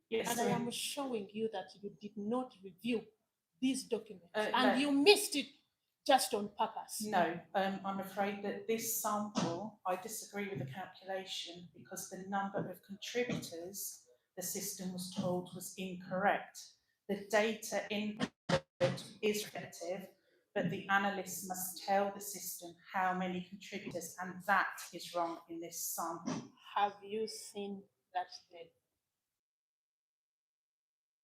Yes, And I am showing you that you did not review these documents no. and you missed it just on purpose. No, I'm afraid that this sample, I disagree with the calculation because the number of contributors the system was told was incorrect. The data input is relative, but the analyst must tell the system how many contributors, and that is wrong in this sample. Have you seen that the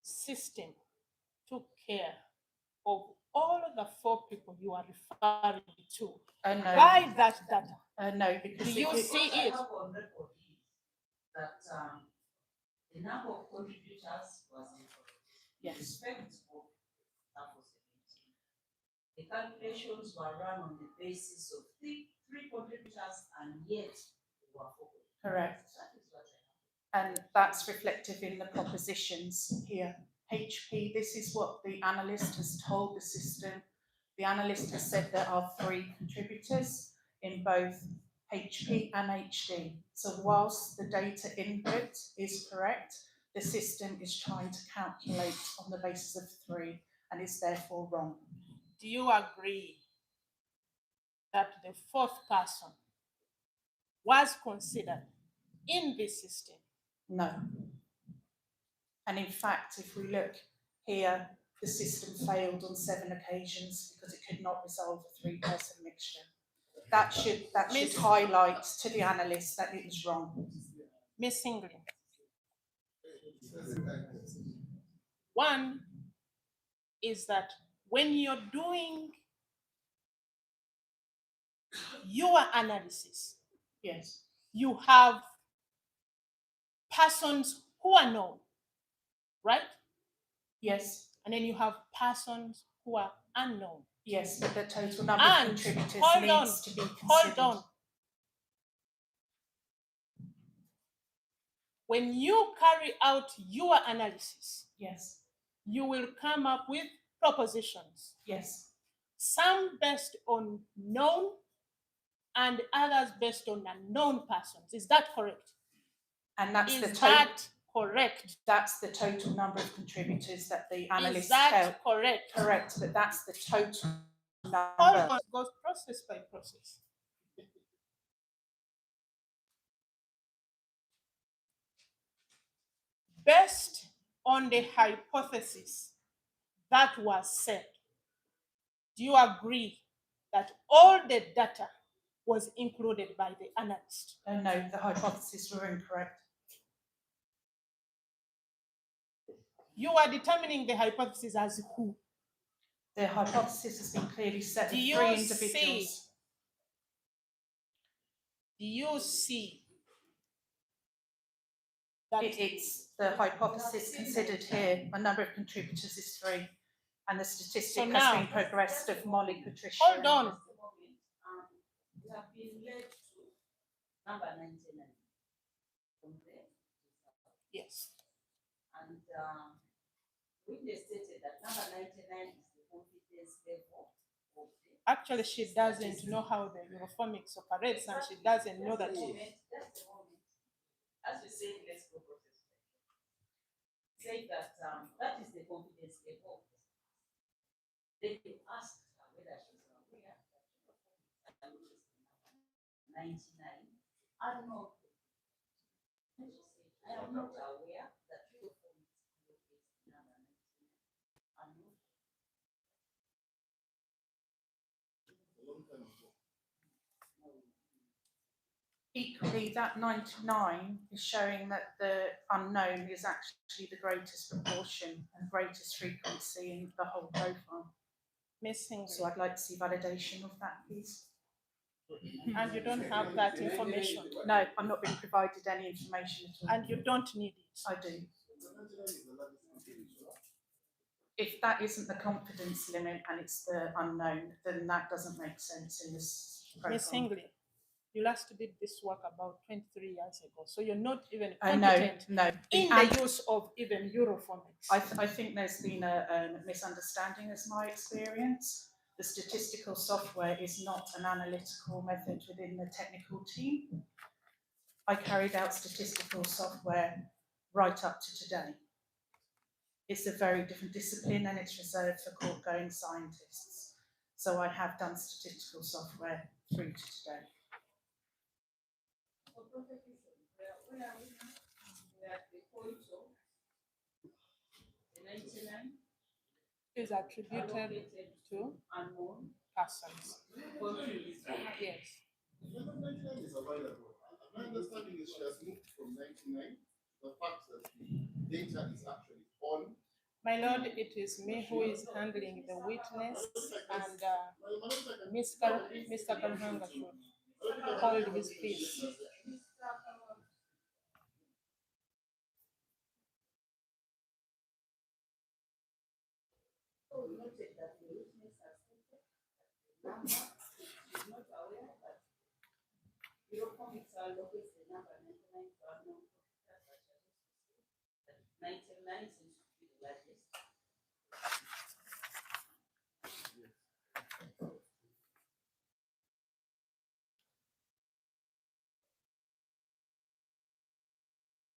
system took care of all of the 4 people you are referring to No, by that data? no, because Do you if see What I it? have on record is that the number of contributors was incorrect. In Yes. respect of sample 17. The calculations were run on the basis of three contributors and yet they were 4 contributors. Correct. That is what I have. And that's reflective in the propositions here. HP, this is what the analyst has told the system. The analyst has said there are 3 contributors in both HP and HD. So whilst the data input is correct, the system is trying to calculate on the basis of 3 and is therefore wrong. Do you agree that the 4th person was considered in this system? No. And in fact, if we look here, the system failed on 7 occasions because it could not resolve a 3-person mixture. That should highlight to the analyst that it was wrong. Miss Hingley. One is that when you're doing your analysis, Yes. you have persons who are known, right? Yes. And then you have persons who are unknown. Yes, but the total number of And contributors hold on, needs to be considered. hold on. When you carry out your analysis, Yes. you will come up with propositions, Yes. some based on known and others based on unknown persons. Is that correct? And that's the Is total. that correct? That's the total number of contributors that the Is analysts that count. correct? Correct, but that's the total number. Hold on, it goes process by process. Based on the hypothesis that was set, do you agree that all the data was included by the analyst? No, the hypotheses were incorrect. You are determining the hypothesis as who? The hypothesis has been clearly set Do with you three see? individuals. Do you see that It's the hypothesis considered here. A number of contributors is 3, and the statistic So has now- been progressed of Molly, Patricia. hold on. We have been led to number 99 from there. Yes. And witness stated that number 99 is the confidence level of the. Actually, she doesn't know how the Euroformics operates, and she doesn't know that. That's the moment. As you say, let's go process. Say that that is the confidence level. Then you ask her whether she's aware that 99 are not. And she said, I am not aware that your phone is number 99. I'm not. Equally, that 99 is showing that the unknown is actually the greatest proportion and greatest frequency in the whole profile. Missing. So I'd like to see validation of that, please. And you don't have that information. No, I'm not being provided any information at all. And you don't need it. I do. If that isn't the confidence limit and it's the unknown, then that doesn't make sense in this Miss profile. Hingley, you last did this work about 23 years ago, so you're not even No, competent no. in the use of even Euroformics. I think there's been a misunderstanding as my experience. The statistical software is not an analytical method within the technical team. I carried out statistical software right up to today. It's a very different discipline and it's reserved for court-going scientists. So I have done statistical software through to today. Where are we now? We're at the point of the 99 Is attributed allocated to unknown. persons. Yes. 99 is available. My understanding is she has moved from 99 to the fact that the data is actually on. My Lord, it is me who is handling the witness, and Mr. Garhanga should hold his peace. So noted that the witness has stated that the number is not aware that Eurocomics allocates the number 99 to unknown computers, but she has also said that 99 seems to be the largest.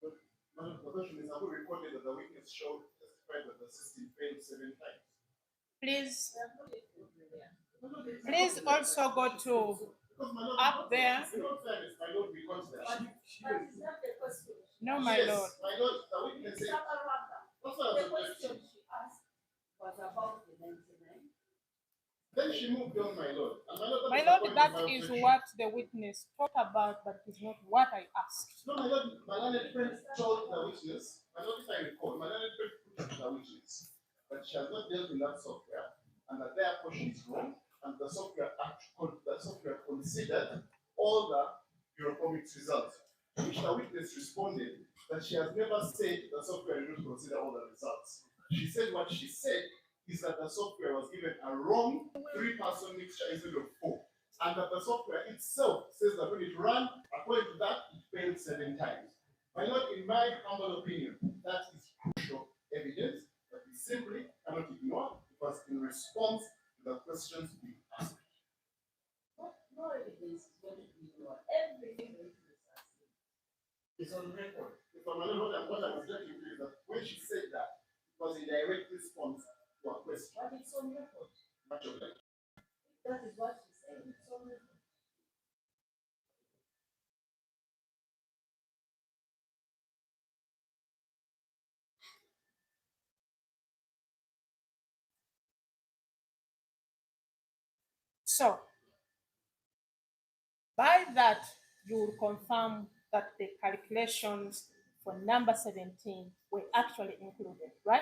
The question is, have we recorded that the witness showed testified that the system failed 7 times? Please, please also go to up there. In all fairness, my lord, we got there. But is that the question? No, my Yes, Lord. my lord, the witness said. That's what I The was question she asked was about the 99. Then she moved on, my lord. And My that Lord, was the point that of my is objection. what the witness talked about, but is not what I asked. No, my lord, my learned friend told the witness, my lord, if I recall, my learned friend put it to the witness, but she has not dealt in that software, and that their portion is wrong, and the software considered all the Eurocomics results. To which the witness responded that she has never said the software did not consider all the results. She said what she said is that the software was given a wrong 3-person mixture instead of 4. And that the software itself says that when it ran, according to that, it failed 7 times. My lord, in my humble opinion, that is crucial evidence that we simply cannot ignore because in response to the questions we asked. No evidence is going to be ignored. Everything the witness has said It's on record. If I'm what I'm objecting to is that when she said that, it was a direct response to a question. but it's on record. Much of that. That is what she said. It's on record. So, by that, you will confirm that the calculations for number 17 were actually included, right?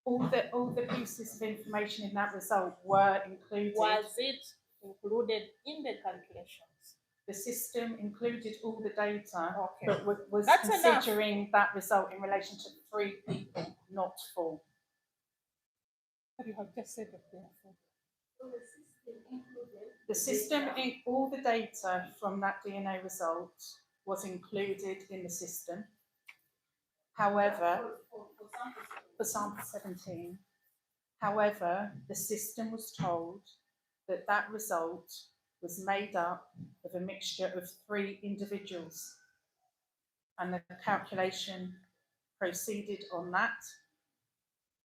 All the pieces of information in that result were included. Was it included in the calculations? The system included all the data, Okay. but was That's enough. considering that result in relation to 3 people, not 4. You have just said that therefore. So the system included. The system, all the data from that DNA result was included in the system. However, for sample 17, however, the system was told that that result was made up of a mixture of 3 individuals, and the calculation proceeded on that.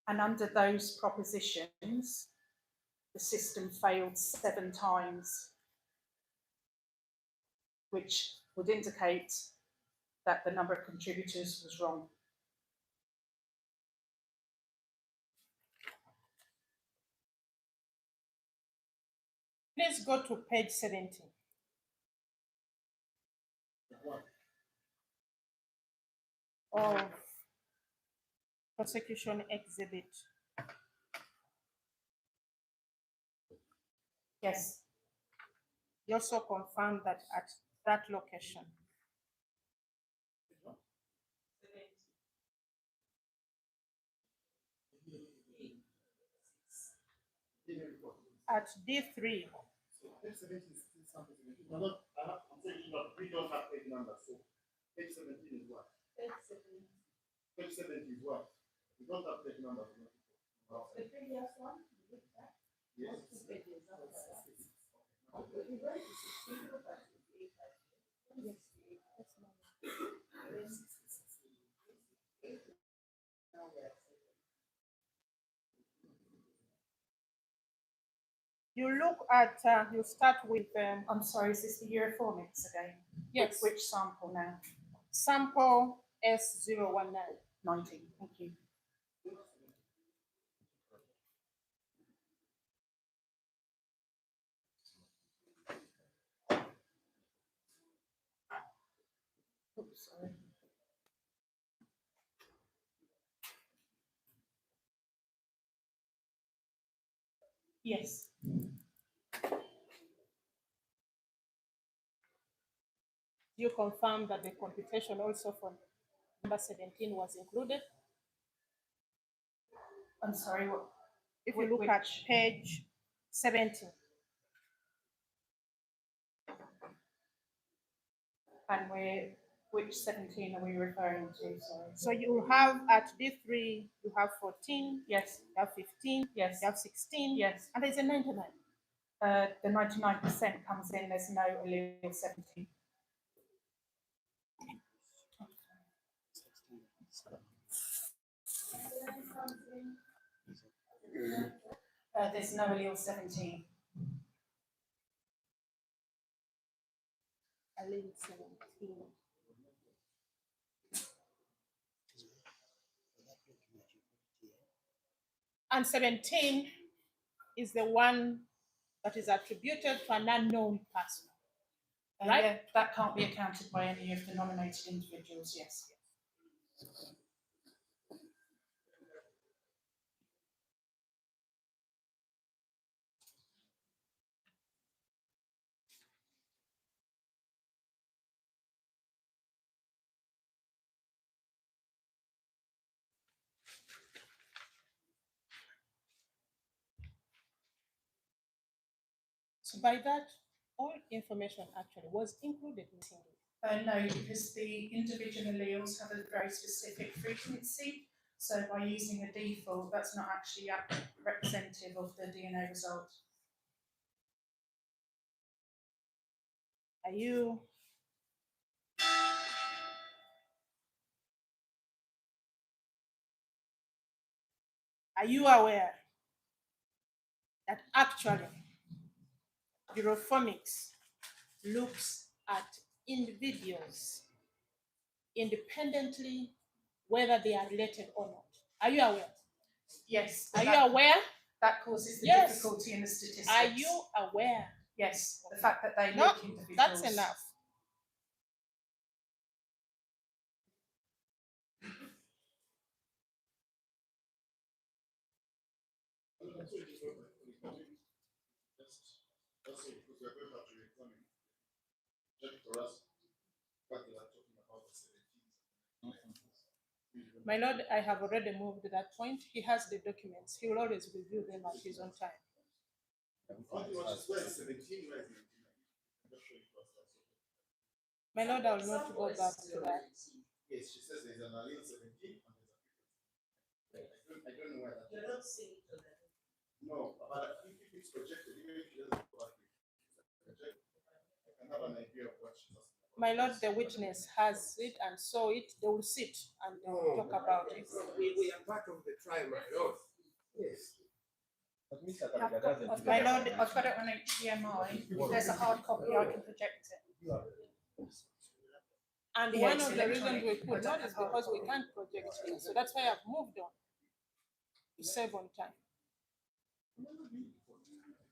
And under those propositions, the system failed 7 times, which would indicate that the number of contributors was wrong. Please go to page 17. Of prosecution exhibit. Yes. You also confirmed that at that location. At D3. So page 17 is still something. I'm saying we don't have page numbers. So page 17 is what? Page 17. Page 70 is what? We don't have page numbers. The previous one, you did that? Yes. Two pages, that was that. Okay, we went to 16, but it's 8. Yes. That's not. Now we're at 7. You look at, you start with I'm sorry, is this the Euroformics again? yes, Which sample now? sample S019. 19, thank you. Oops, sorry. Yes. You confirm that the computation also for number 17 was included. I'm sorry, what? If you look at page 17. And which 17 are we referring to? Sorry. So you have at D3, you have 14, Yes. you have 15, Yes. you have 16, Yes. and there's a 99. The 99% comes in, there's no allele 17. There's no allele 17. Allele 17. And 17 is the one that is attributed to an unknown person. Right? Yeah, that can't be accounted by any of the nominated individuals, yes. So by that, all information actually was included in it. No, because the individual alleles have a very specific frequency. So by using a default, that's not actually representative of the DNA result. Are you aware that actually Euroformics looks at individuals independently whether they are related or not? Are you aware? Yes. Are you aware? That causes the Yes. difficulty in the statistics. Are you aware? Yes, the fact that they No, look individuals. that's enough. That's it, because we're going to have to examine. Check for us what they are talking about the 17th. My lord, I have already moved to that point. He has the documents. He will always review them at his own time. Where is 17, where is 19? I'm not sure it was that. My lord, I will not go back to that. Yes, she says there's an allele 17 and there's a frequency. I don't know where that is. You're not seeing it on that. No, but if it's projected, even if she doesn't go back, project, I can have an idea of what she's asking about. My lord, the witness has it and saw it. They will sit and they will talk about it. We are part of the trial, my lord. Yes. But Mr. Kariga doesn't do My that. lord, I've got it on HDMI. If there's a hard copy, I can project it. And Yeah, one it's of the reasons electronic. we could not is because we can't project it. So that's why I've moved on to save on time.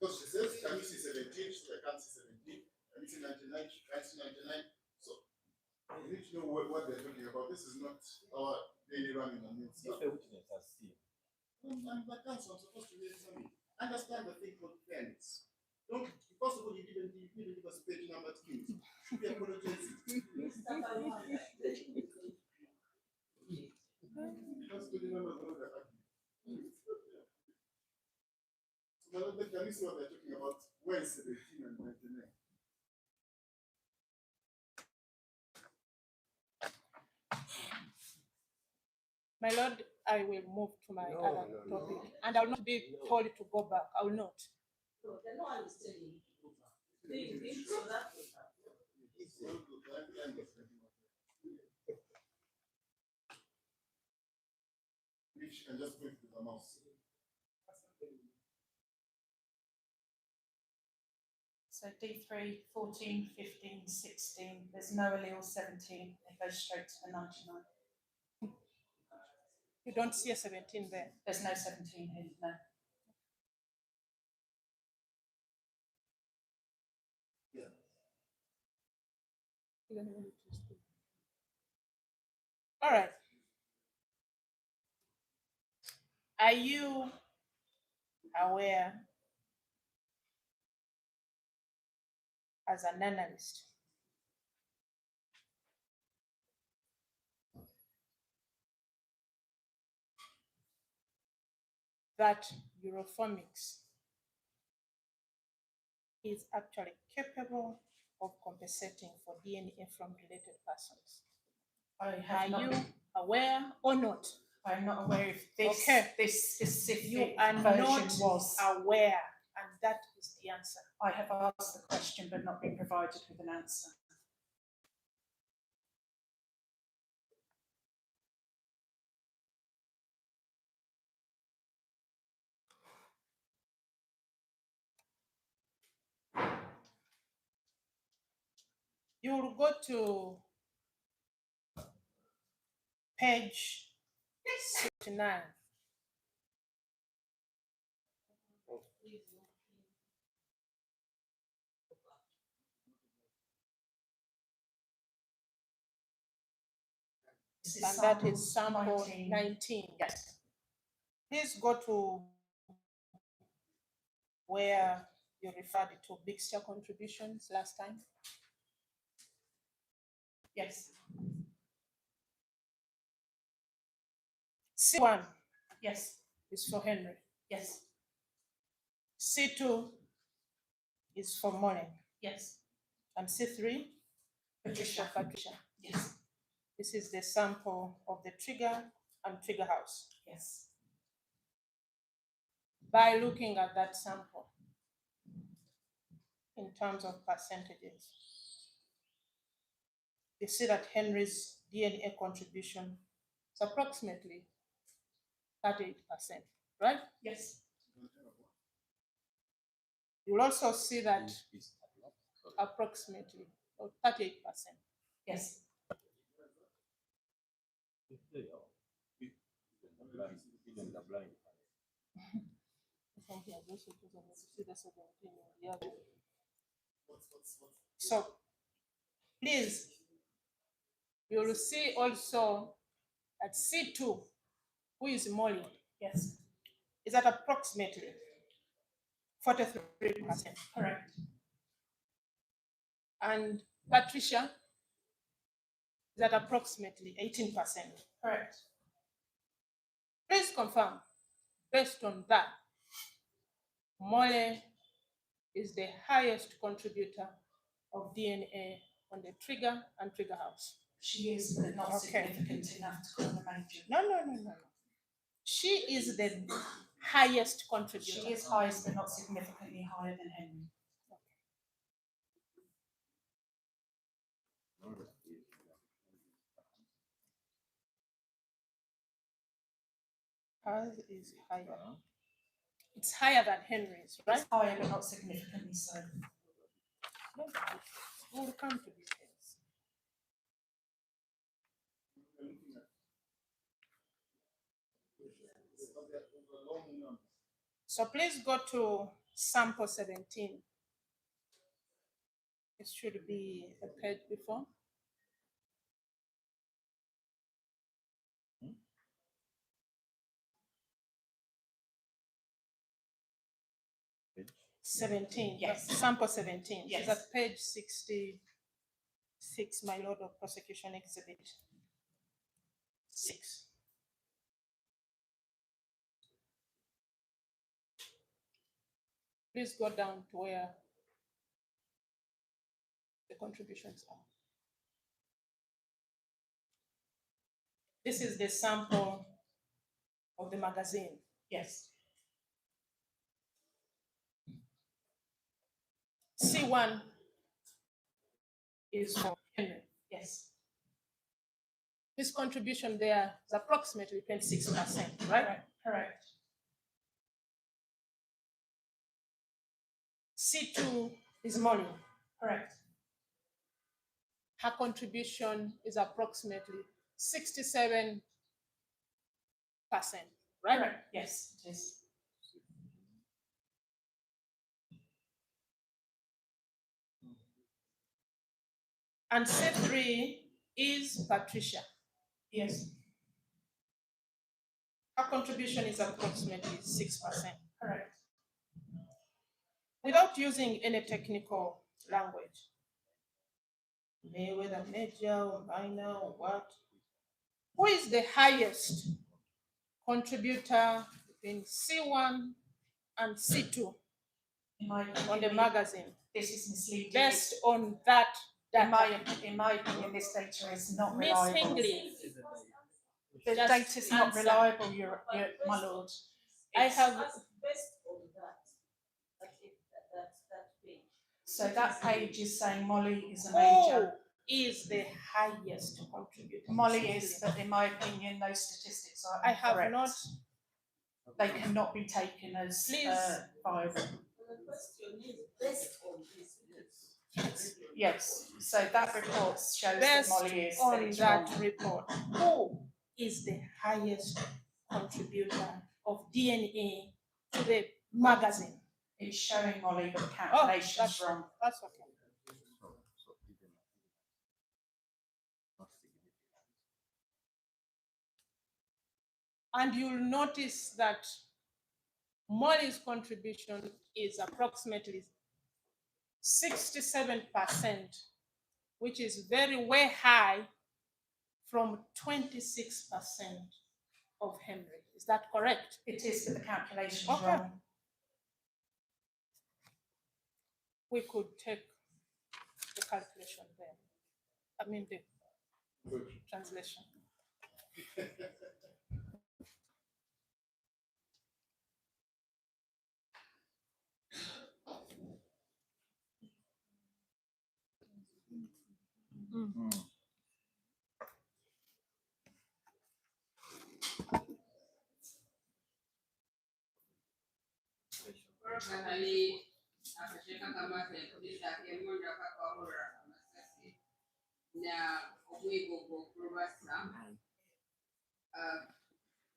Because she says, can you see 17? She says, I can't see 17. Can you see 99? She can't see 99. So we need to know what they're talking about. This is not our daily running and If a witness has seen, I'm the counsel, I'm supposed to re-examine. Understand the thing called fairness. Don't, first of all, you didn't give us page number 2. Should be apologizing. That's good enough of the argument. Now, can you see what they're talking about? Where is 17 and 99? My lord, I will move to my other topic. And I will not be told to go back. I will not. No, no one is telling you to go back. Leave so that we have. Which can just point to the mouse. So D3, 14, 15, 16. There's no allele 17. It goes straight to the 99. You don't see a 17 there. There's no 17 here, no. All right. Are you aware as an analyst that Euroformics is actually capable of compensating for DNA from related persons? Are you aware or not? I'm not aware if this, Okay. this specific You are version not was. aware, and that is the answer. I have asked the question but not been provided with an answer. You will go to page 69. And that is sample 19. Yes. Please go to where you referred to mixture contributions last time. Yes. C1 Yes. is for Henry. Yes. C2 is for Molly, Yes. and C3 is for Patricia. Yes. This is the sample of the trigger and trigger house. Yes. By looking at that sample in terms of percentages, you see that Henry's DNA contribution is approximately 38%, right? Yes. You will also see that approximately 38%. Yes. So please, you will see also that C2, who is Molly, Yes. is at approximately 43%. Correct. And Patricia is at approximately 18%. Correct. Please confirm, based on that, Molly is the highest contributor of DNA on the trigger and trigger house. She is, but not significant enough to call the major. No. She is the highest contributor. She is highest, but not significantly higher than Henry. Hers is higher. It's higher than Henry's, right? It's higher, but not significantly so. We'll come to details. So please go to sample 17. It should be a page before. Page? 17, Yes. Sample 17. Yes. It's at page 66, my Lord of Prosecution Exhibit 6. Please go down to where the contributions are. This is the sample of the magazine. Yes. C1 is for Henry. Yes. His contribution there is approximately 26%, right? Correct. C2 is Molly. Correct. Her contribution is approximately 67%, right? Correct. Yes, it is. And C3 is Patricia. Yes. Her contribution is approximately 6%. Correct. Without using any technical language, whether major or minor or what, who is the highest contributor between C1 and C2 In my on the opinion, magazine, this is misleading. based on that data? In my opinion, this data is not Miss reliable. Hingley, The just data is not answer. reliable, my lord. I have, Based on that page. So that page is saying Molly is a who major. is the highest contributor? Molly is, but in my opinion, those statistics are I have incorrect. not, They cannot be taken as Please. viable. The question is based on this. Yes, so that report shows that based Molly is on it's that wrong. report, who is the highest contributor of DNA to the magazine? It's showing Molly, but the Oh, calculation's that's wrong. That's okay. So even not significant. And you'll notice that Molly's contribution is approximately 67%, which is very way high from 26% of Henry. Is that correct? It is, but the calculation's Okay. wrong. we could take the calculation there. I mean the translation. Probably akasheka kama kulisha kemonda kakahura amasasi na obwigo bw'okulubasa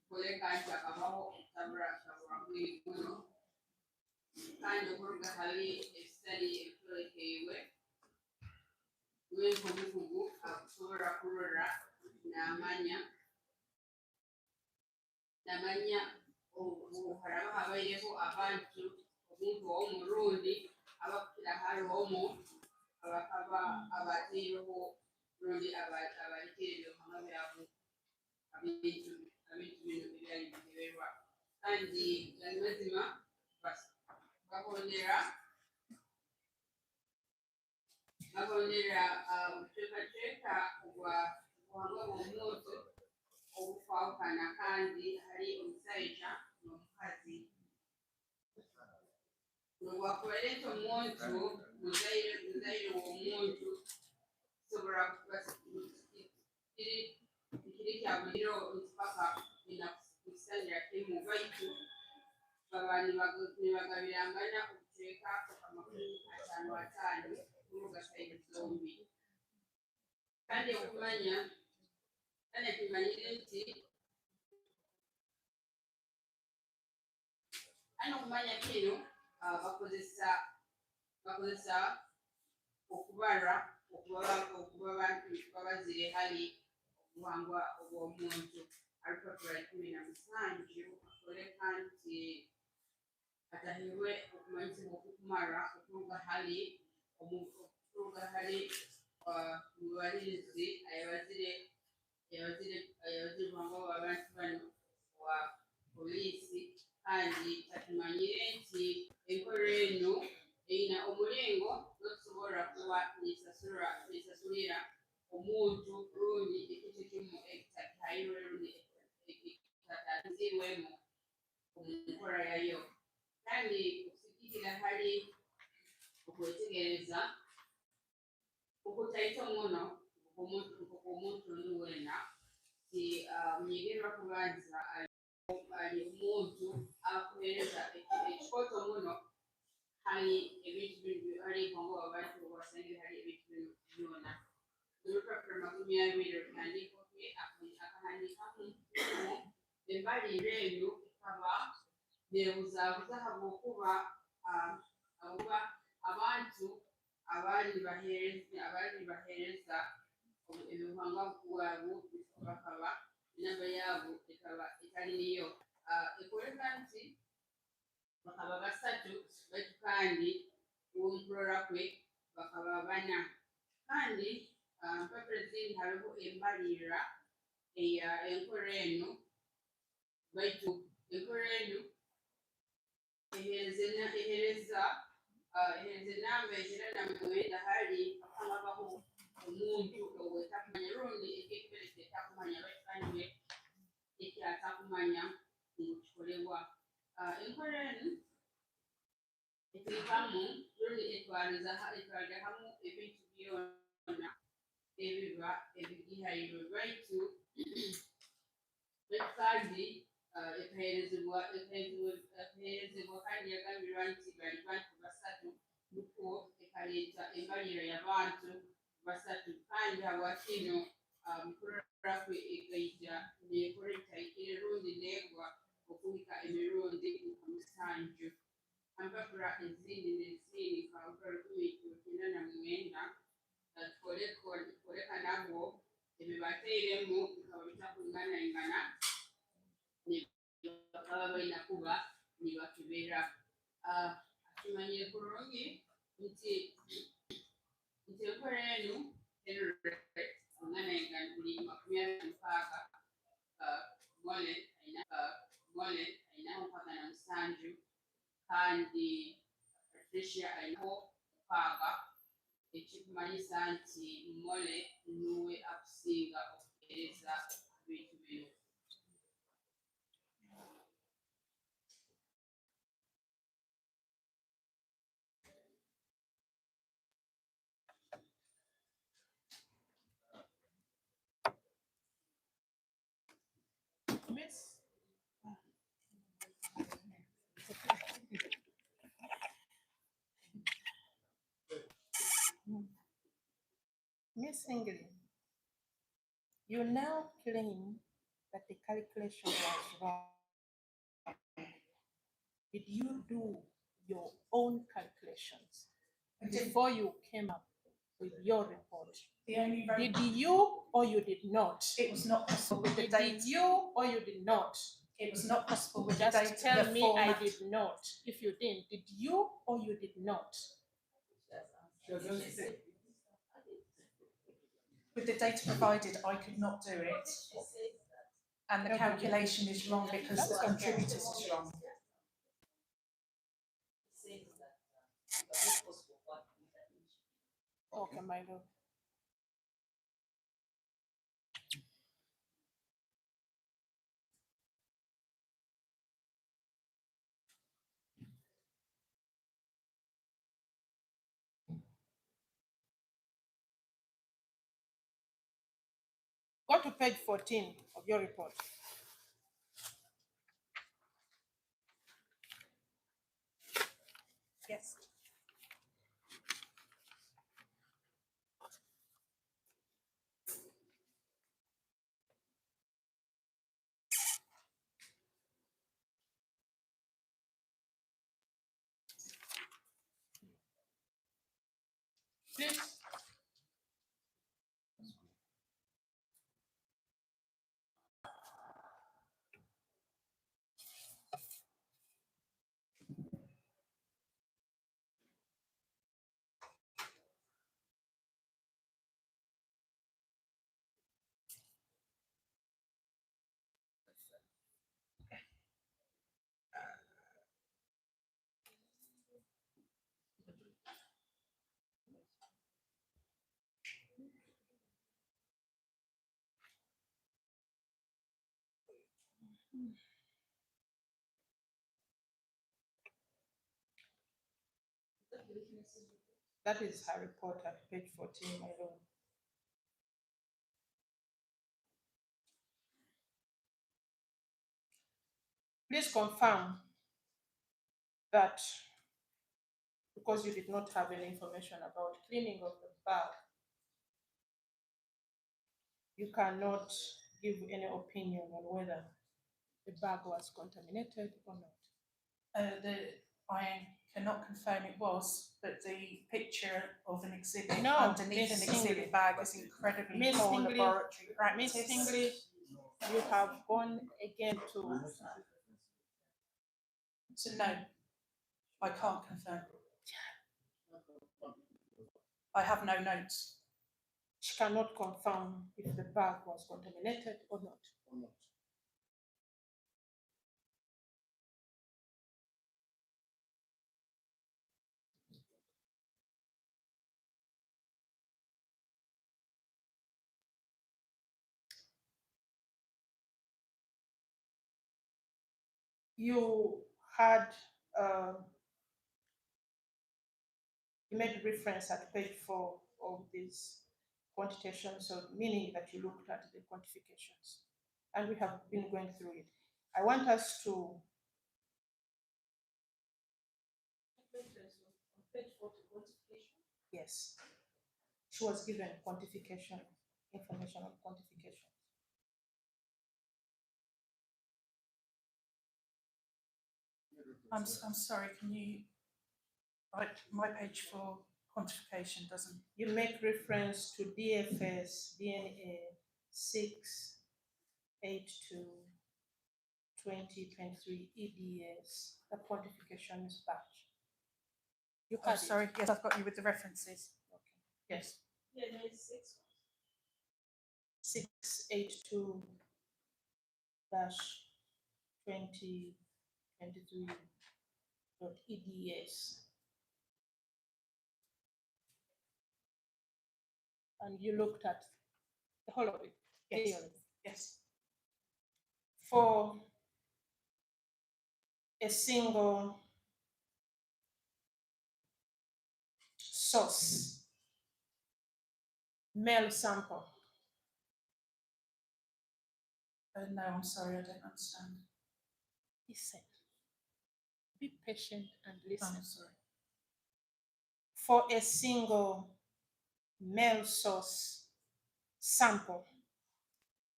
koleka nti akabaho tabura bwigo muno kandi okuruga hali ebisali ebitolekeibwe lw'enkugukugu akusobola kulora n'amanya haraba habaireho abantu omuntu ow'omurundi abakukira hali omu abakaba abateireho rundi abaleteireho hamwe byabo abintu bino ebyali biheberwa kandi gali mazima bakondera okuteekateeka obuhangwa bw'omuntu obufaukana kandi hari omushaija n'omukazi nobwakubaleta omuntu muzaire w'omuntu kisobora kiri kyabuliro nti paka inakusanira kimu baitu baba nibagabirangana okuteeka 50-50 kuruga saidi zombi kandi okumanya kandi kimanyire nti okumanya kino bakozesa okubara okuba bantu babazire hali obuhangwa obw'omuntu alupapula 17 akoleka nti atahirwe okumanyisibwa okukumara okuruga hali mubalirizi ayabazire obuhangwa bw'abantu bano wa polisi kandi tatumanyire nti enkola eno eyina omulingo n'okusobola kuba nesasulira omuntu rundi ekintu kimu ekitahirwe rundi ekitatanzirwemu omunkola yayo kandi okusikirira hali okwetegereza okutaito muno omuntu ono wena ti munyigirirwa kubanza ali omuntu akuhereza ekikoto muno hali ebintu hali bongo abantu basengere hali ebintu byona n'olupapula 20 okutandikoke akahandikamu embali eno ekaba nebuzaabuza habwokuba abantu abali bahereza ebibuhangwa bwabo bakaba enamba yabo ekaba etali niyo ekoleka nti bakaba basatu baitu kandi w'omukulora kwe bakaba 4 kandi mpapula ezindi haliho embalirira eya enkola eno baitu enkola eno ehereza enamba 9 hali akabaho omuntu owetakumanya rundi ekekebeleza etakumanya baitu kandi ekyatakumanya nkikolebwa enkola eno eteekamu rundi etwaliza hamu ebintu byona ebiba ebigihairwe baitu kandi ekaherezebwa kandi yagambirwa nti bali bantu basatu nuko ekaleeta embalirira y'abantu basatu kandi habwakino mukulora kwe ekaija nekola etaikire rundi negwa okuhika emirundi 7 ampapula ezindi n'ezindi kampala 1999 koleka nabo ebibateiremu bikaba bitakulingana bakaba balina kuba nibakebera akimanyire kurungi nti enkola eno kulingana buli 26 ayinaho mpaka na 7 kandi Patricia ayinaho mukaaga ekikumanyisa nti Mole luwe akusinga okutereeza bintu bino. Miss Ingrid, you now claim that the calculation was wrong. Did you do your own calculations before you came up with your report? The only Did you or you did not? it was not possible with the date. Did you or you did not? It was not possible with the Just date. tell the me format. I did not. If you didn't, did you or you did not? With the data provided, I could not do it. And the Okay. calculation is wrong because the contributors is wrong. Okay, my lord. Go to page 14 of your report. Yes. Please. That is her report at page 14, my lord. Please confirm that because you did not have any information about cleaning of the bag, you cannot give any opinion on whether the bag was contaminated or not. I cannot confirm it was, but the picture of an exhibit No, underneath Miss an exhibit Ingrid. bag is incredibly Miss poor Ingrid, laboratory Miss practice. Ingrid, you have gone again to. So no, I can't confirm. I have no notes. She cannot confirm if the bag was contaminated or not. You had you made reference at page 4 of this quantitation, so meaning that you looked at the quantifications, and we have been going through it. I want us to. Yes, she was given quantification information on quantification. I'm sorry, can you write my page for quantification doesn't. You make reference to DFS DNA 682 2023 EDS. The quantification is batch. You Oh, had sorry, it. yes, I've got you with the references. Okay. Yes. Yeah, there is 682 2023 EDS. and you looked at the whole of it. Yes. daily. Yes. For a single source male sample. No, I'm sorry, I don't understand. Listen. Be patient and listen. I'm sorry. For a single male source sample,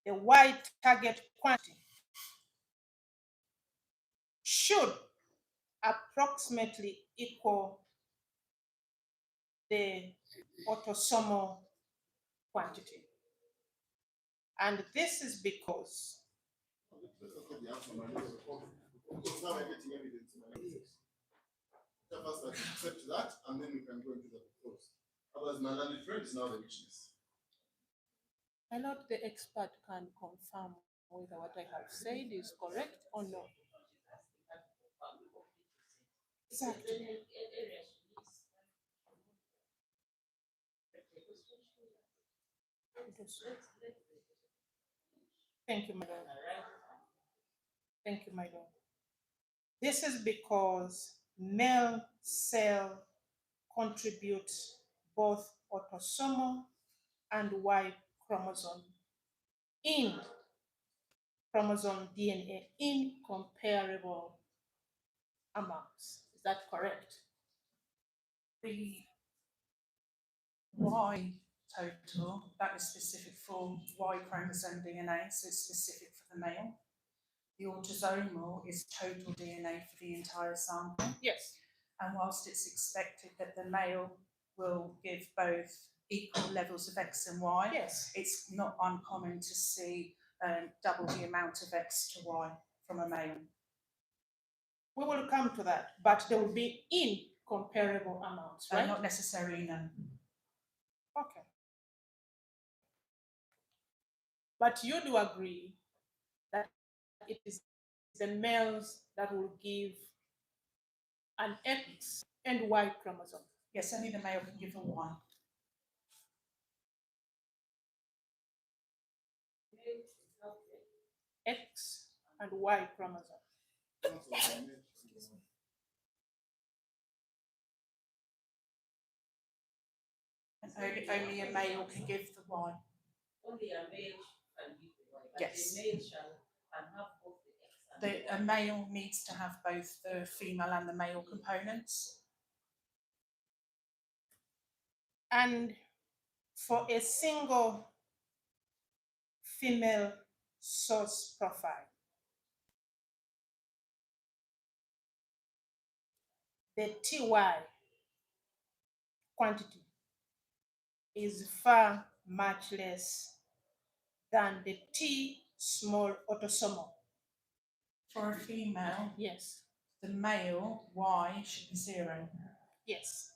the Y target quantity should approximately equal the autosomal quantity. And this is because Because now we're getting evidence in my next section. Tell us that you accept that, and then we can go into the proposed. Otherwise, my learned friend is now the witness. I know the expert can confirm whether what I have said is correct or not. Exactly. Thank you, madam. Thank you, my lord. This is because male cell contributes both autosomal and Y chromosome in chromosome DNA in comparable amounts. Is that correct? The Y total, that is specific for Y chromosome DNA, so it's specific for the male. The autosomal is total DNA for the entire sample. Yes. And whilst it's expected that the male will give both equal levels of X and Y, Yes. it's not uncommon to see double the amount of X to Y from a male. We will come to that, but they will be in comparable amounts, right? Not necessarily, no. Okay. But you do agree that it is the males that will give an X and Y chromosome. Yes, only the male can give a Y. X and Y chromosome. And only a male can give the Y. Only a male can give the Y, but Yes. the male shall can have both the X and A male needs to have both the female and the male components. And for a single female source profile, the TY quantity is far much less than the T small autosomal. For a female, Yes. the male Y should be 0. Yes.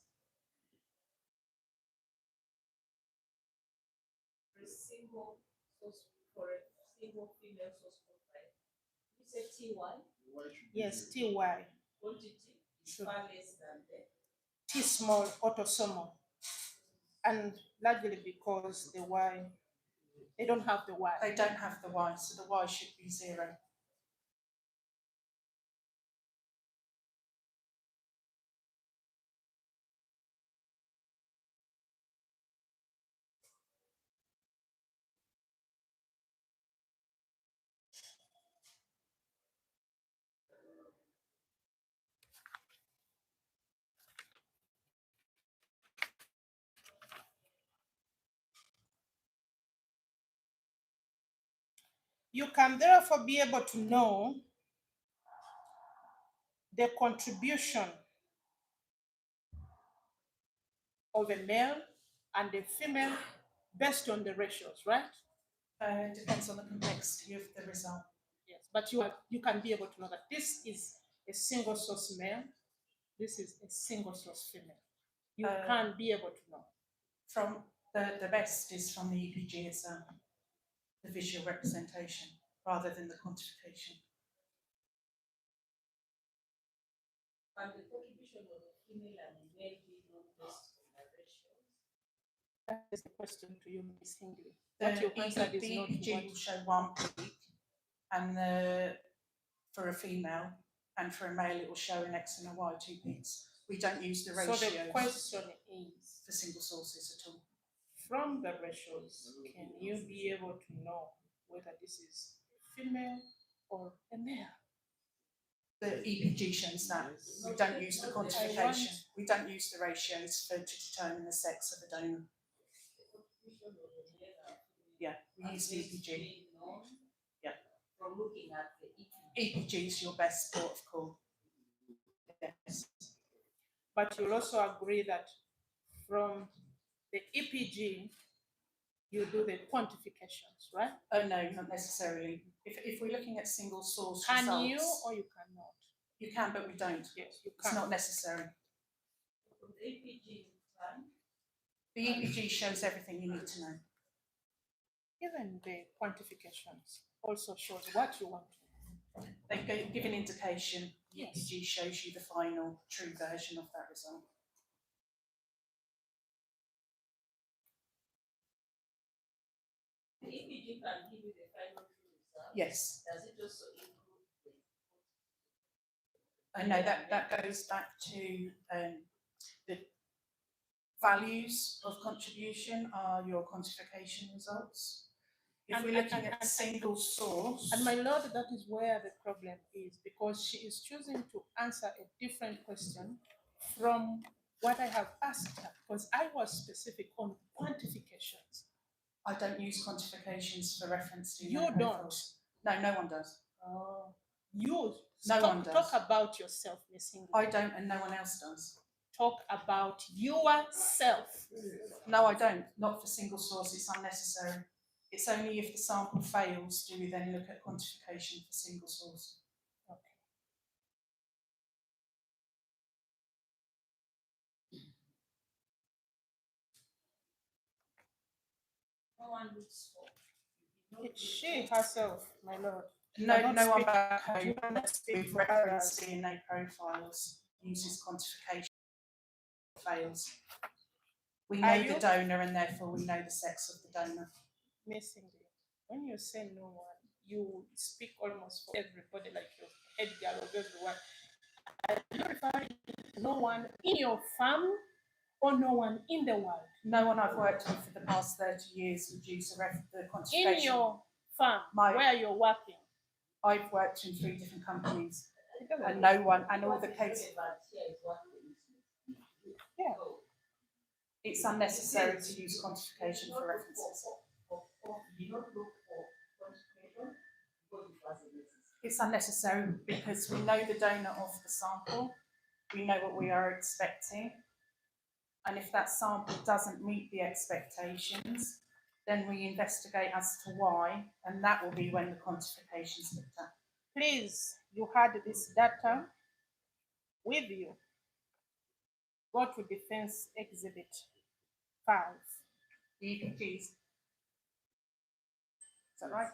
for a single source, for a single female source profile. You said TY Yes, TY. quantity is Sure. far less than the T small autosomal. And largely because the Y, they don't have the Y. They don't have the Y, so the Y should be 0. You can therefore be able to know the contribution of a male and a female based on the ratios, right? It depends on the complexity of the result. Yes, but you can be able to know that this is a single source male, this is a single source female. You can be able to know. From the best is from the EPG itself, the visual representation, rather than the quantification. and the contribution of the female and the male being not based on the ratios. That is the question to you, Ms. Hingley. The What you answered is not EPG what. will show one peak, and for a female, and for a male it will show an X and a Y, 2 peaks. We don't use the So ratios the question is, for single sources at all. from the ratios, can you be able to know whether this is female or a male? The EPG shows that. We don't use the quantification. We don't use the ratios to determine the sex of a donor. Yeah, we use the EPG. Yeah. From looking at the EPG is your best port of call. Yes. But you'll also agree that from the EPG, you do the quantifications, right? Oh no, not necessarily. If we're looking at single source Can results, you or you cannot? you can, but we don't. Yes, you It's can. not necessary. the APG plan. The EPG shows everything you need to know. Even the quantifications also shows what you want to know. They give an indication. The Yes. EPG shows you the final true version of that result. The APG can give you the final result. Yes. Does it also include the? I know that goes back to the values of contribution are your quantification results. If And- we're looking and- at single source, And my lord, that is where the problem is, because she is choosing to answer a different question from what I have asked her, because I was specific on quantifications. I don't use quantifications for reference to You DNA don't? profiles. No, no one does. You No talk, one does. talk about yourself, Miss Hingley. I don't, and no one else does. Talk about yourself. No, I don't. Not for single source. It's unnecessary. It's only if the sample fails do we then look at quantification for single source. Okay. No one looks for. It's she herself, my lord. You No, cannot no one speak- back home you cannot speak with for reference others. DNA profiles uses quantification fails. We Are know you- the donor and therefore we know the sex of the donor. Miss Hingley, when you say no one, you speak almost for everybody, like your head girl of everyone. Are you referring to no one in your family or no one in the world? No one I've worked with for the past 30 years would use the quantification. In your farm, My- where you're working. I've worked in 3 different companies It doesn't and no one, and all the cases, Here is what we Yeah. it's unnecessary to use quantification for references. You don't look for quantification because it was a basis. It's unnecessary because we know the donor of the sample, we know what we are expecting. And if that sample doesn't meet the expectations, then we investigate as to why, and that will be when the quantification is looked at. Please, you had this data with you. Go to Defense Exhibit 5. The EPGs. Is that right?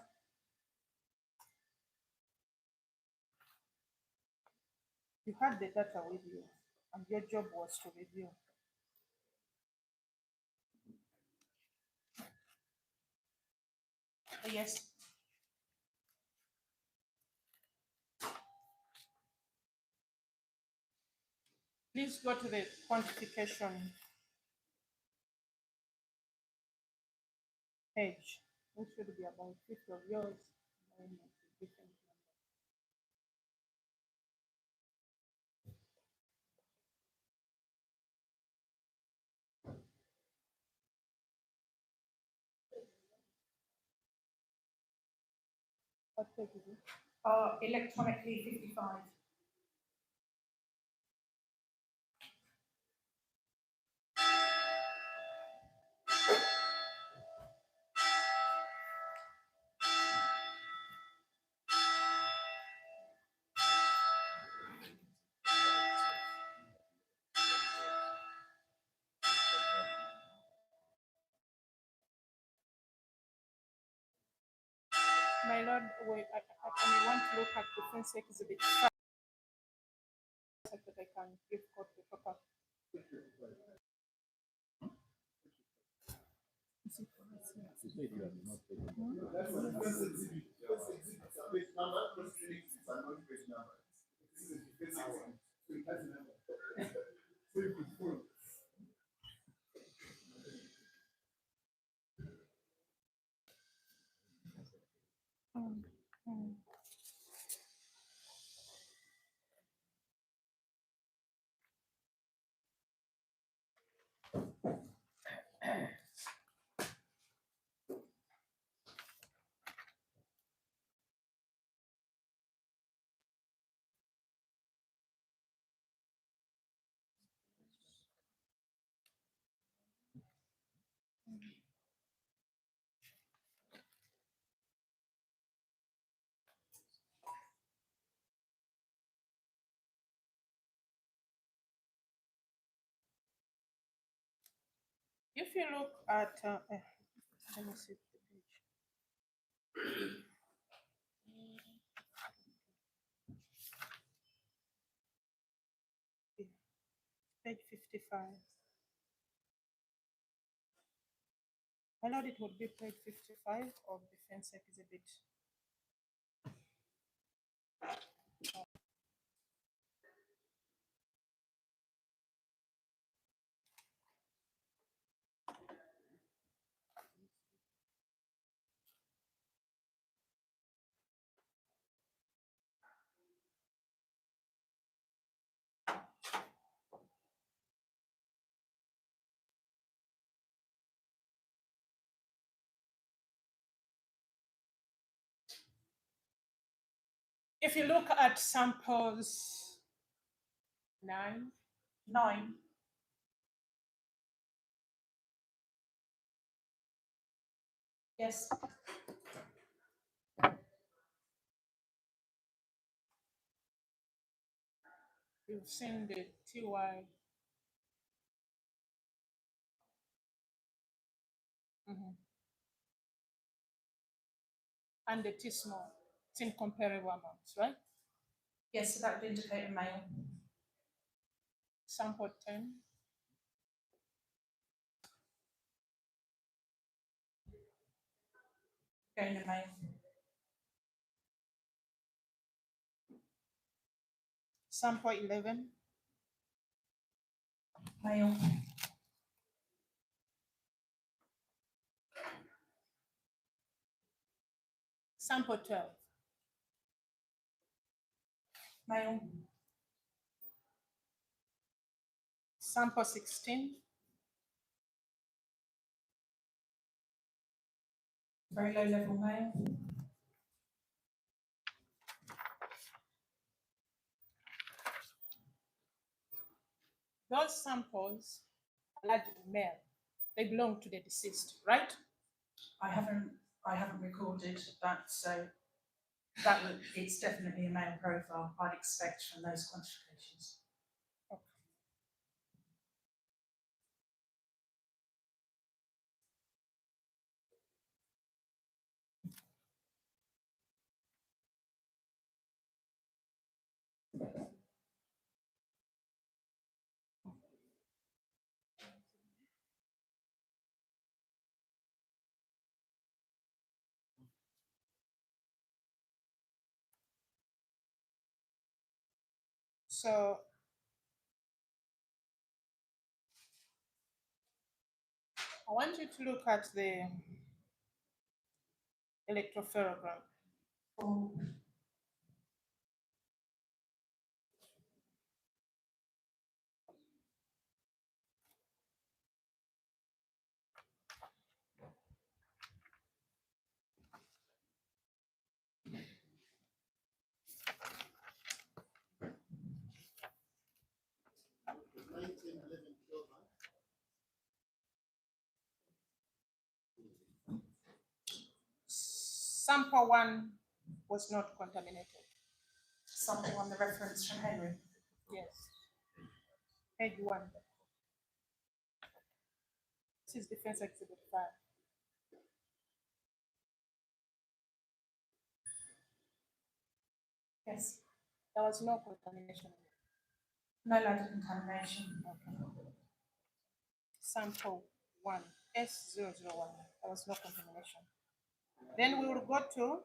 You had the data with you, and your job was to review. Yes. Please go to the quantification page. It should be about 50 of yours. Different number. What page is it? Electronically 55. My lord, wait, I want to look at Defense Exhibit 5 so that I can give code the proper. That's what the first exhibit. First exhibit is a page number, first exhibit is a non-page number. This is the first exhibit. So it has a number. So you could follow. If you look at, let me see the page. Yeah, page 55. I know it would be page 55 of the fence exhibit. If you look at samples 9, 9. Yes. you've seen the TY. And the T small. It's in comparable amounts, right? Yes, so that would indicate a male. Sample 10. Again, a male. Sample 11. Male. Sample 12. Male. Sample 16. Very low level male. Those samples are largely male. They belong to the deceased, right? I haven't recorded that, so it's definitely a male profile, I'd expect from those quantifications. So I want you to look at the electropherogram. Oh. Sample 1 was not contaminated. Sample on the reference from Henry. Yes. Page 1. This is defense exhibit 5. Yes. There was no contamination. No ladder contamination. Okay. Sample 1 S001. There was no contamination. Then we will go to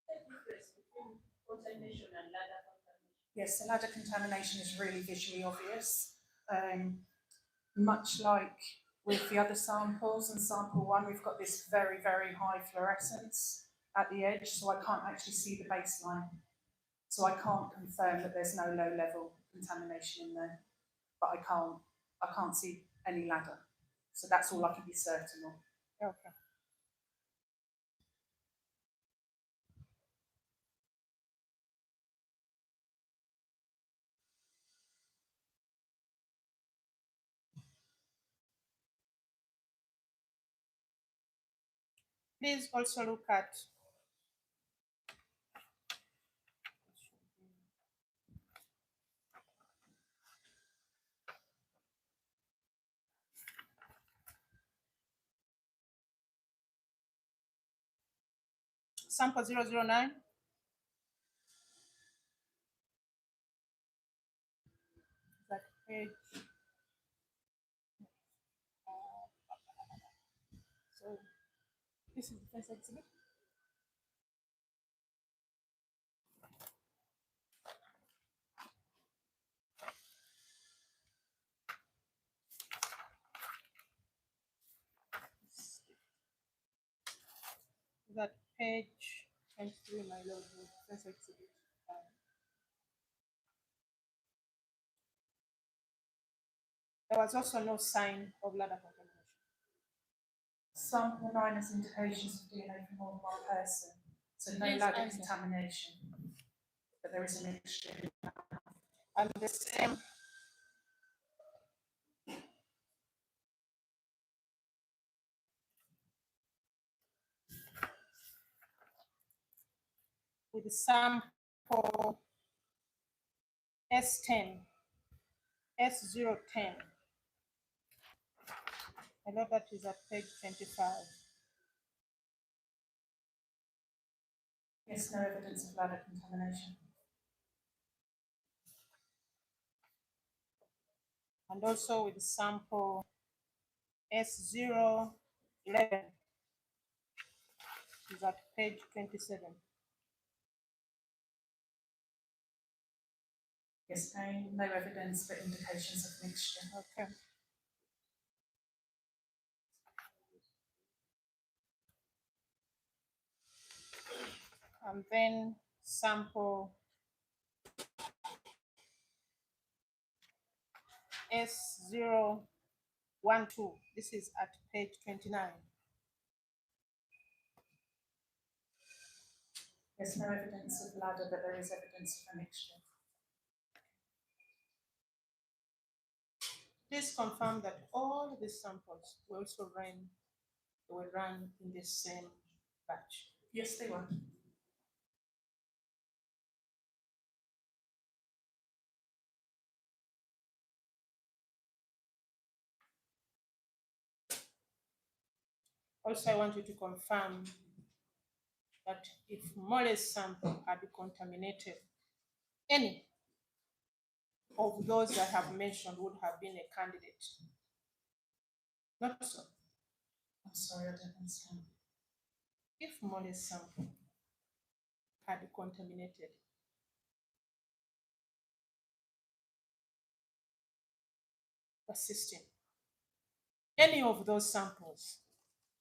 difference between contamination and ladder contamination. Yes, the ladder contamination is really visually obvious. Much like with the other samples, and sample one, we've got this very, very high fluorescence at the edge, so I can't actually see the baseline. So I can't confirm that there's no low level contamination in there, but I can't see any ladder. So that's all I can be certain of. okay. Please also look at sample 009. That page. So this is the first exhibit. That page 23, my lord, the first exhibit. There was also no sign of ladder contamination. Sample 9 has indications of DNA from more than one person, so no Yes, ladder I see. contamination, but there is a mixture. And the same with the sample S10, S010. I know that is at page 25. Yes, no evidence of ladder contamination. And also with the sample S011 is at page 27. Yes, no evidence but indications of mixture. Okay. And then sample S012. This is at page 29. There's no evidence of ladder, but there is evidence of a mixture. Please confirm that all these samples were run in the same batch. Yes, they were. Also, I want you to confirm that if Mole's sample had contaminated, any of those I have mentioned would have been a candidate. Not so. I'm sorry, I don't understand. If Mole's sample had contaminated, persisting, any of those samples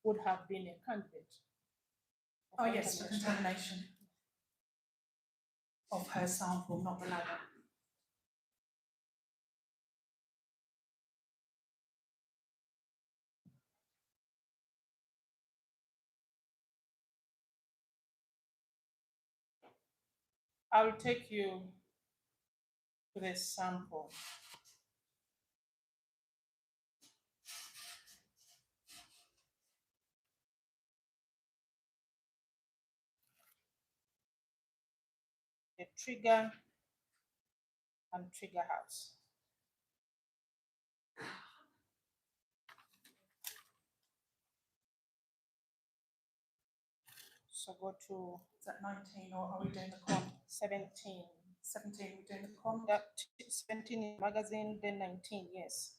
would have been a candidate. Oh yes, for contamination of her sample, not the ladder. I will take you to the sample. The trigger and trigger house. So go to, Is that 19 or are we doing the con? 17. 17, we're doing the con? That 17 in magazine, then 19, yes.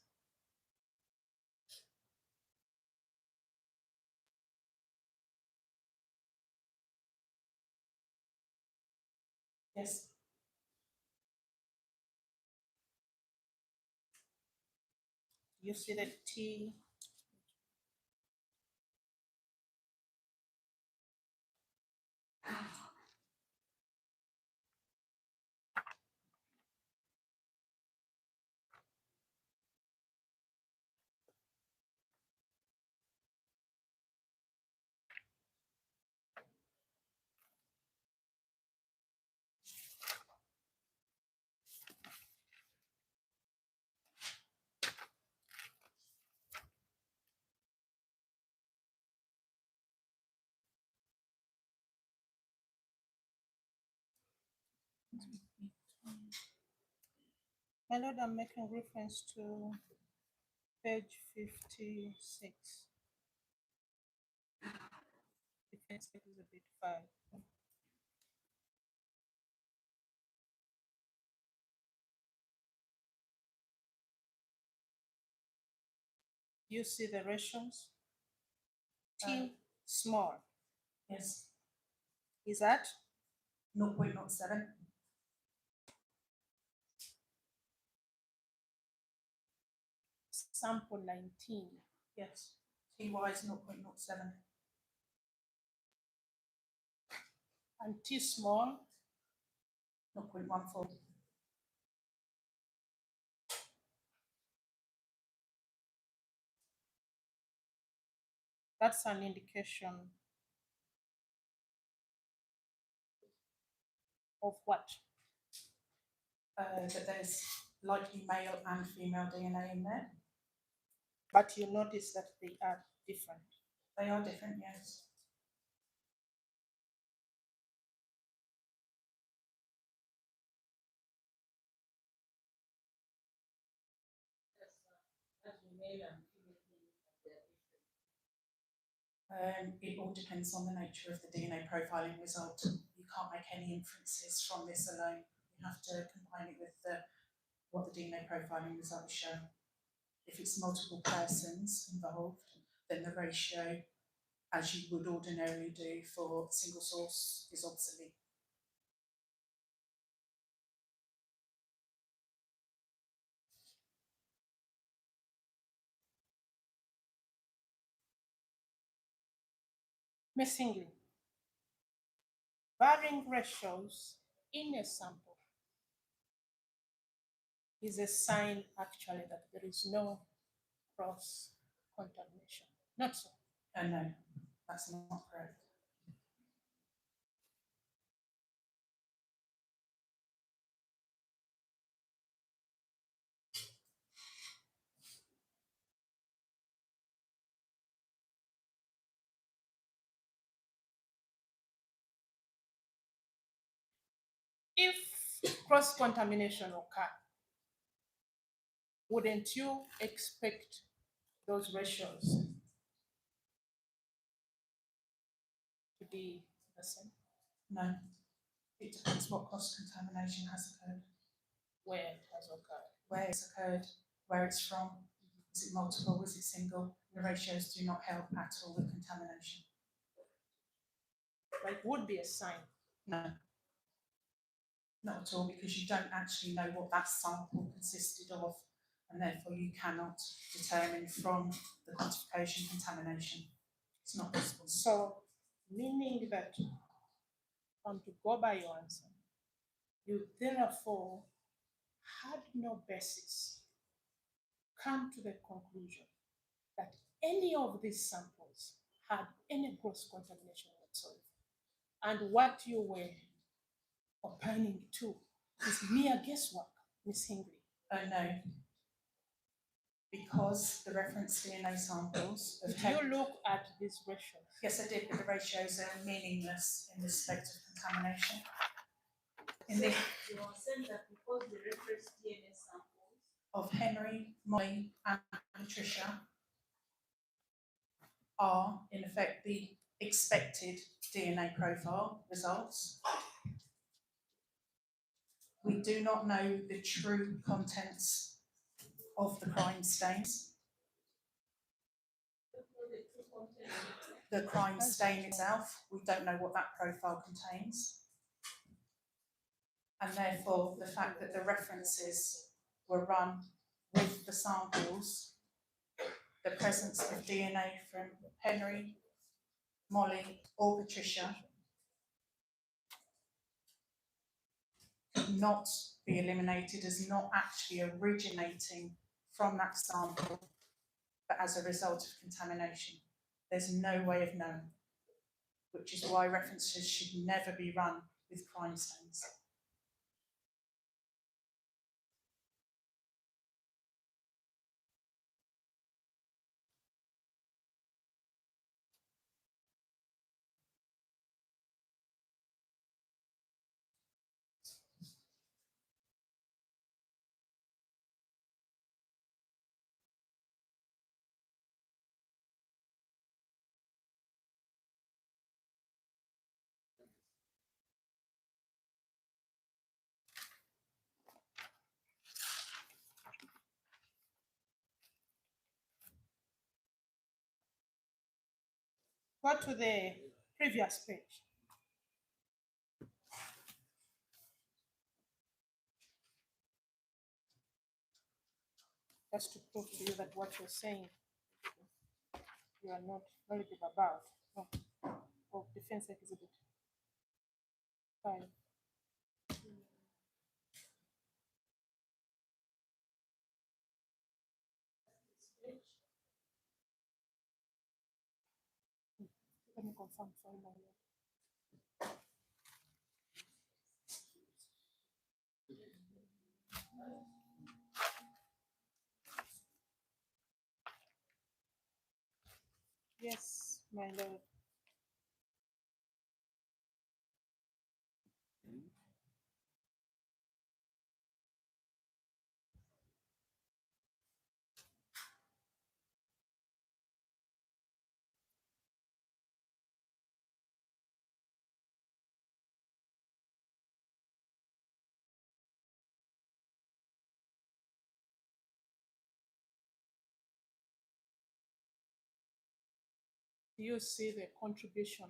Yes. You see the T. My lord, I'm making reference to page 56. The text is a bit far. You see the ratios? T small. Yes. Is that? 0.07. Sample 19. Yes. TY is 0.07. And T small, 0.14. That's an indication of what? That there's likely male and female DNA in there. But you notice that they are different. They are different, yes. It all depends on the nature of the DNA profiling result. You can't make any inferences from this alone. You have to combine it with what the DNA profiling results show. If it's multiple persons involved, then the ratio, as you would ordinarily do for single source, is obsolete. Missingly, varying ratios in a sample is a sign actually that there is no cross contamination. Not so. No, that's not correct. If cross contamination occur, wouldn't you expect those ratios to be the same? No. It depends what cross contamination has occurred. Where it has occurred. Where it's occurred, where it's from. Is it multiple? Is it single? The ratios do not help at all with contamination. But it would be a sign. No. Not at all, because you don't actually know what that sample consisted of, and therefore you cannot determine from the quantification contamination. It's not possible. So, meaning that, to go by your answer, you therefore had no basis come to the conclusion that any of these samples had any cross contamination whatsoever. And what you were opining to is mere guesswork, Ms. Hingley. No. Because the reference DNA samples of you look at these ratios. Yes, I did, but the ratios are meaningless in respect of contamination. In the You are saying that because the reference DNA samples of Henry, Molly, and Patricia are, in effect, the expected DNA profile results. We do not know the true contents of the crime stains. The crime stain itself, we don't know what that profile contains. And therefore, the fact that the references were run with the samples, the presence of DNA from Henry, Molly, or Patricia could not be eliminated as not actually originating from that sample, but as a result of contamination. There's no way of knowing, which is why references should never be run with crime stains. Go to the previous page. Just to prove to you that what you're saying, you are not knowledgeable about. No. Oh, defense exhibit 5. Let me confirm, sorry, my lord. Yes, my lord. Do you see the contribution?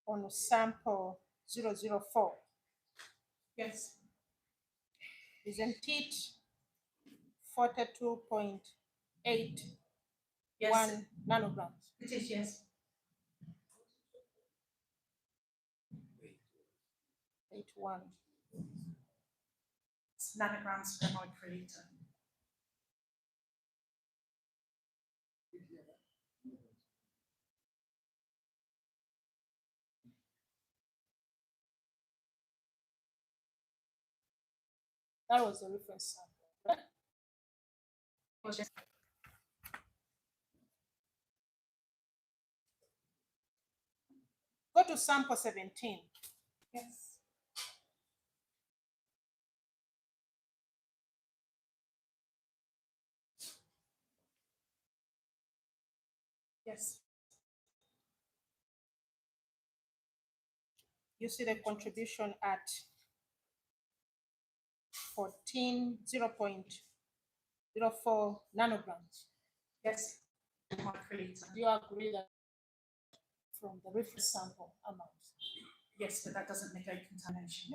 On sample 004, Yes, isn't it 42.81 yes, nanograms? it is, yes. 81. It's nanograms per microliter. That was the reference sample. Was just Go to sample 17. yes. Yes, You see the contribution at 0.04 nanograms. yes, microliter. Do you agree that from the reference sample amount? Yes, but that doesn't negate contamination.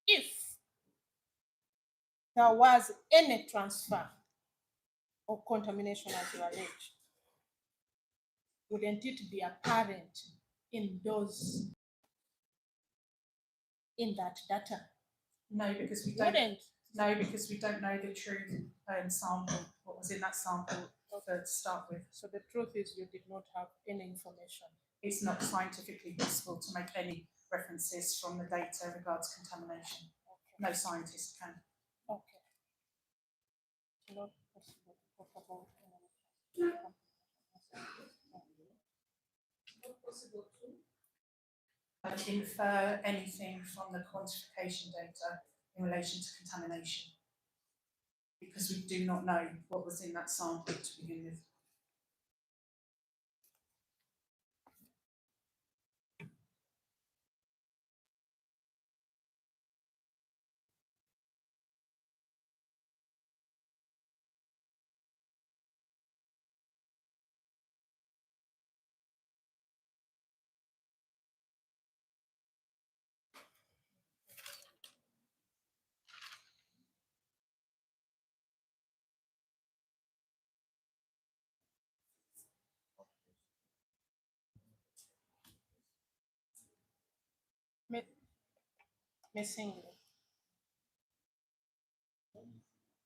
If there was any transfer or contamination as you allege, wouldn't it be apparent in that data? No, because we don't. Wouldn't. No, because we don't know the true sample, what was in that sample to start with. So the truth is you did not have any information. It's not scientifically possible to make any references from the data regards contamination. No scientist can. Okay. Not possible to talk about Not possible to. Infer anything from the quantification data in relation to contamination, because we do not know what was in that sample to begin with. Ms. Hingley,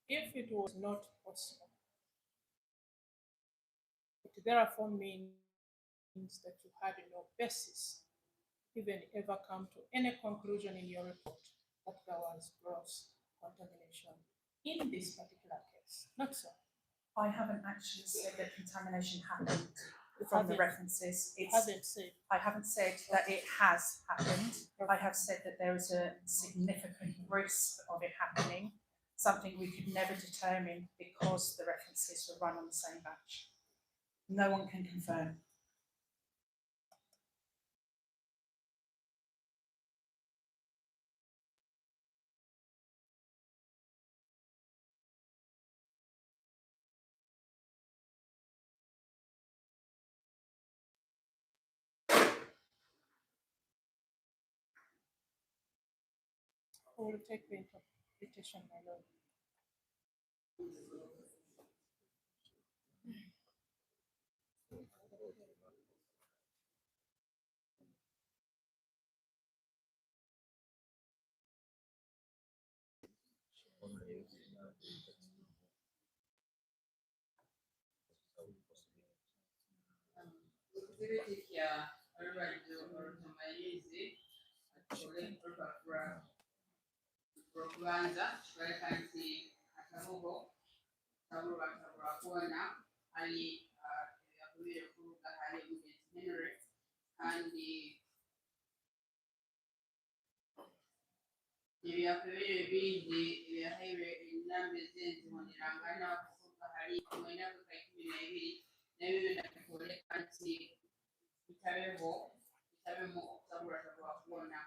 if it was not possible, it therefore means that you had no basis to even ever come to any conclusion in your report that there was gross contamination in this particular case. Not so. I haven't actually said that contamination happened You from the haven't- references. You It's, haven't said. I haven't said that it has happened. I have said that there is a significant risk of it happening, something we could never determine because the references were run on the same batch. No one can confirm. I will take the interpretation, my lord. Kuzibitikya olulwadde olutomalirize olw'empapula okubanza kibaleka nti akabugo tabulwa kuwona ali yakubire okuruga ali Mugent Henry kandi ebyakubire bingi ebyahaire enamba ezenzibonera nakuvuga hali mwenda kuka 12 nabyo nabikoleka nti bitabemu okutabulwa kuwona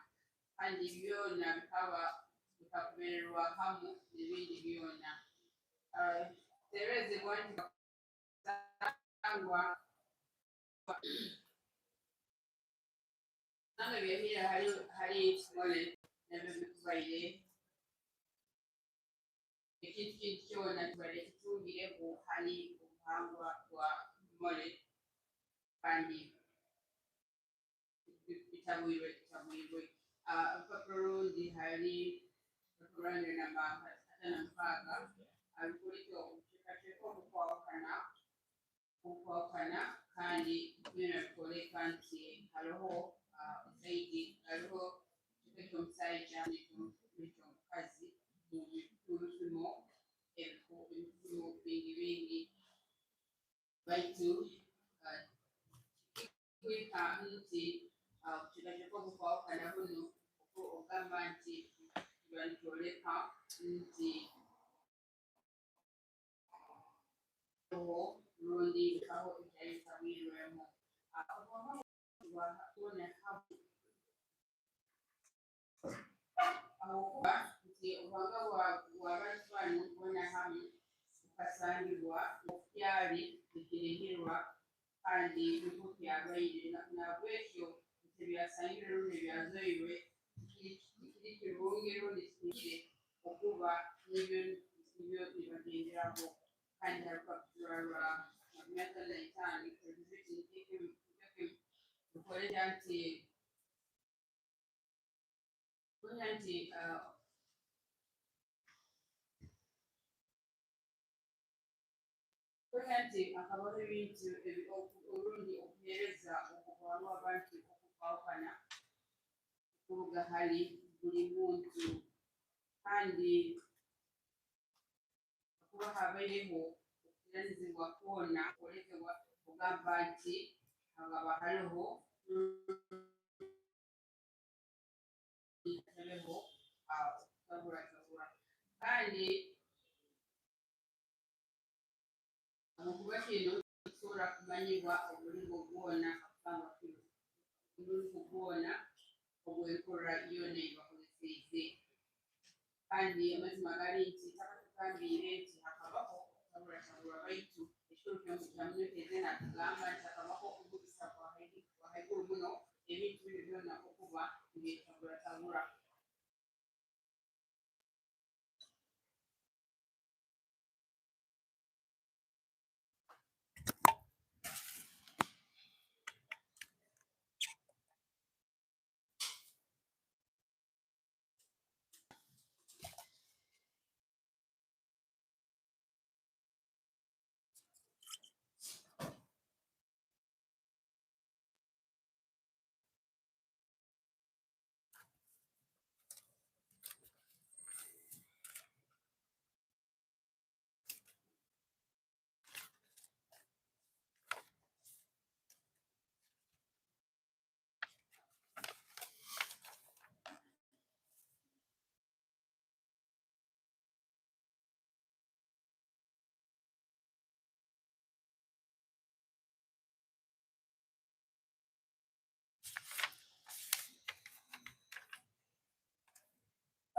kandi byona bikakubererwa hamu n'ebindi byona terezebwa nti bakutangwa nange byahira hali mole nabyo bikubaire ekintu kyona kibaire kitungireku hali obuhangwa bwa mole kandi bitabwirwe urupapuro rundi hari urupapuro namba 36 arukurikira obucwekacweka obukwawukana kandi byona bikoleka nti hariho zaidi hariho ekicweka ky'omushaija n'eky'omukazi mu bipimo bingi bingi baitu kwika nti ekicweka ky'obukwawukana buno ogamba nti banitoleka nti rundi bikaho ebyali bitabwirwemu ahokuba nti obuhanga bw'abantu bano kubona hamu bukasangibwa byali bigeregerwa kandi niko byabaire nabwekyo nti byasangire rundi byazoirwe kiri kirungi rundi kikire okuba nibyo nibagenderaho kandi harupapuro rwa 5 rukolera nti akabaho ebintu olundi okuhereza okubamu abantu okukwawukana okuruga hali buli muntu kandi kuba habaireho okuteranizibwa kwona kukolekebwa kugamba nti haba hariho okutabula kandi okuba kino kisobola kumanyibwa obuligo bwona obwenkola yona ebakozeseize kandi amazima gali nti takatugambire nti hakabaho okutabulatabulwa baitu ekikulu kyamunoteze natugamba nti hakabaho okubugisa kwa haigulu muno ebintu bino byona okuba ngetabulatabula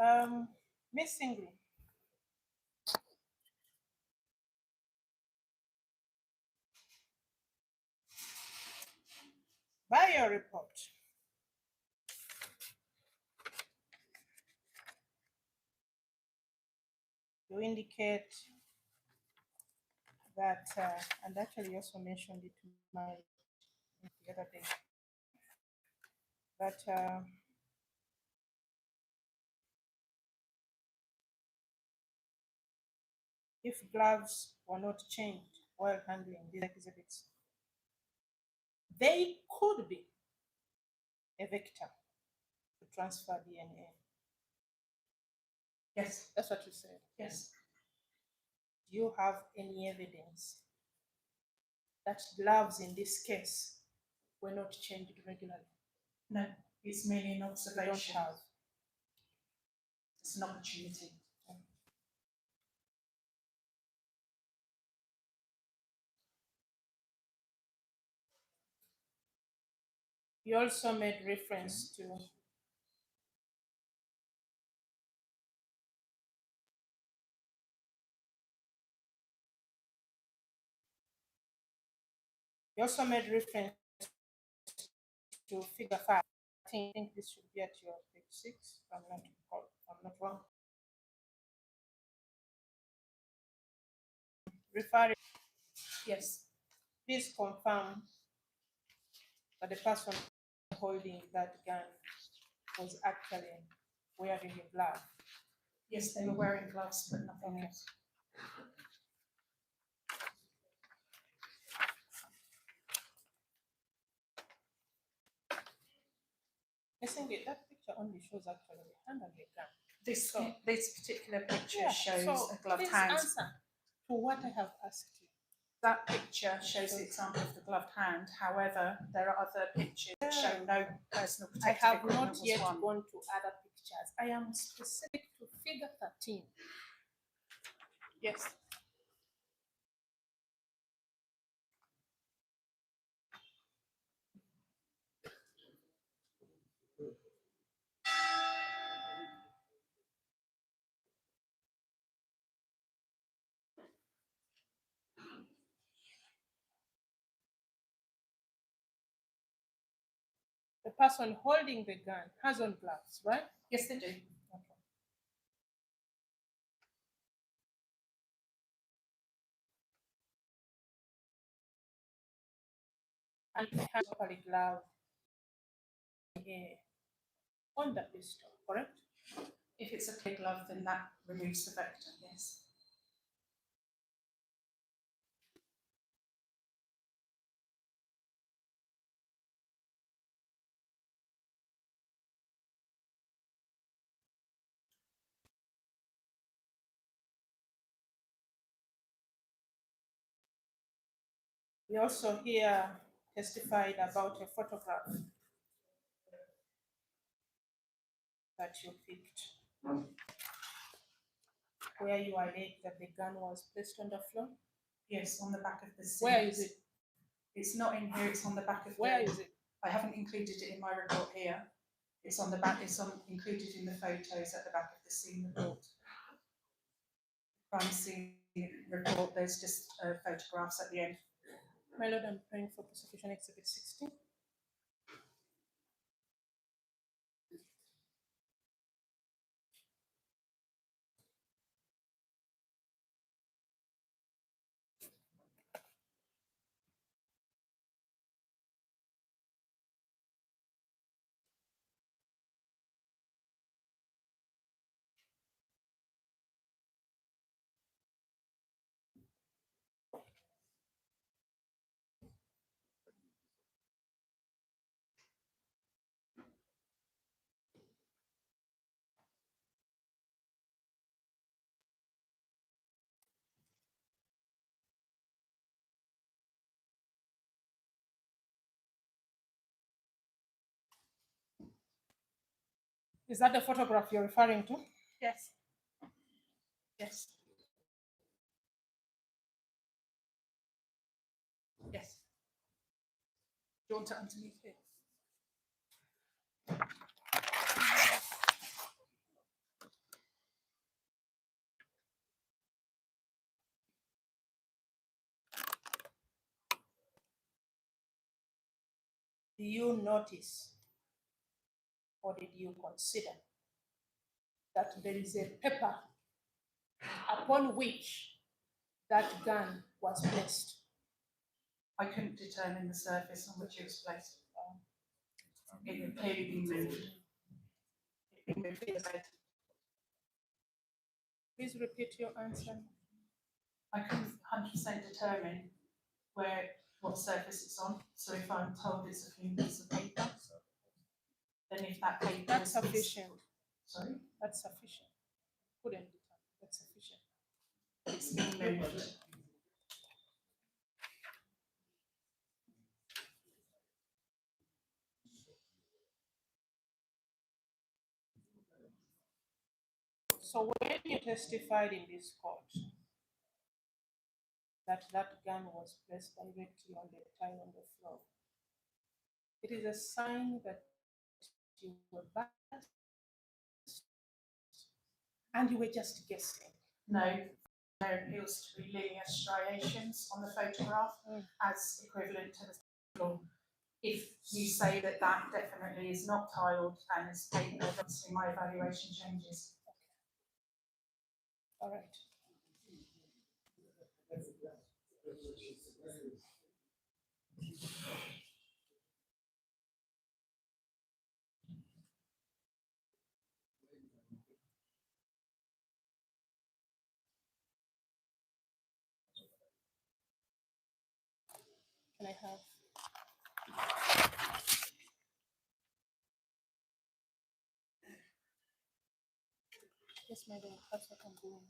Miss Ingrid. By your report, you indicate that, and actually you also mentioned it to my the other day, that if gloves were not changed while handling these exhibits, they could be a vector to transfer DNA. Yes, That's what you said. yes. Do you have any evidence that gloves in this case were not changed regularly? No, it's merely an You don't observation. have. It's an opportunity. You also made reference to figure 5. I think this should be at your page 6, if I'm not wrong. Referring, yes, please confirm that the person holding that gun was actually wearing a glove. Yes, they were wearing gloves, but nothing else. Isn't it? That picture only shows actually the hand and the gun. This So- this particular picture Yeah, shows so a gloved please hand. answer to what I have asked you. That picture shows the example of the gloved hand. However, there are other pictures that show no personal I protective have equipment not was yet one. gone to other pictures. I am specific to figure 13. Yes. The person holding the gun has on gloves, right? Yes, they do. Okay. And they have properly glove on the pistol, correct? If it's a clear glove, then that removes the vector, yes. We also here testified about a photograph that you picked, where you allege that the gun was placed on the floor. Yes, on the back of the seat. Where is it? It's not in here, it's on the back of Where the, is it? I haven't included it in my report here. It's on the back, included in the photos at the back of the scene report. Crime scene report, there's just photographs at the end. My Lord, I'm praying for prosecution exhibit 16. Is that the photograph you're referring to? Yes. Yes. Yes. Do you want it underneath here? do you notice or did you consider that there is a paper upon which that gun was placed? I couldn't determine the surface on which it was placed. It had clearly been moved. It had been moved to the bed. Please repeat your answer. I couldn't 100% determine what surface it's on. So if I'm told it's a clean piece of paper, then if that paper That's was- sufficient. Sorry? That's sufficient. Couldn't determine. That's sufficient. It's been moved. So when you testified in this court that that gun was placed directly on the tile on the floor, it is a sign that you were biased and you were just guessing. No, there appears to be linear striations on the photograph as equivalent to the floor. If you say that that definitely is not tiled and is paper, obviously my evaluation changes. All right. Can I have? Yes, madam, that's what I'm doing.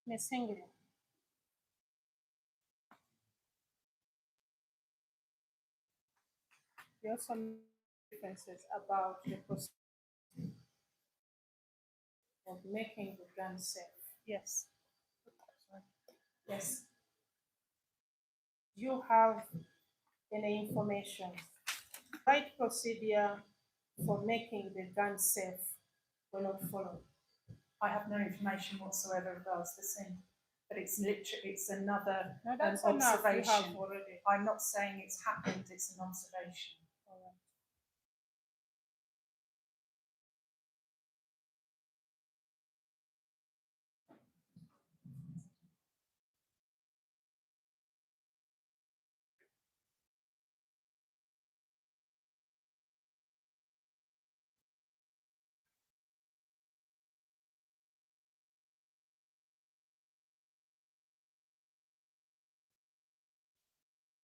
Ms. Singh, there are some differences about the process of making the gun safe. Yes. Yes. You have any information, right procedure for making the gun safe were not followed? I have no information whatsoever regards the scene, but it's literally, it's another No, that's an enough. You observation. have already. I'm not saying it's happened, it's an observation. All right.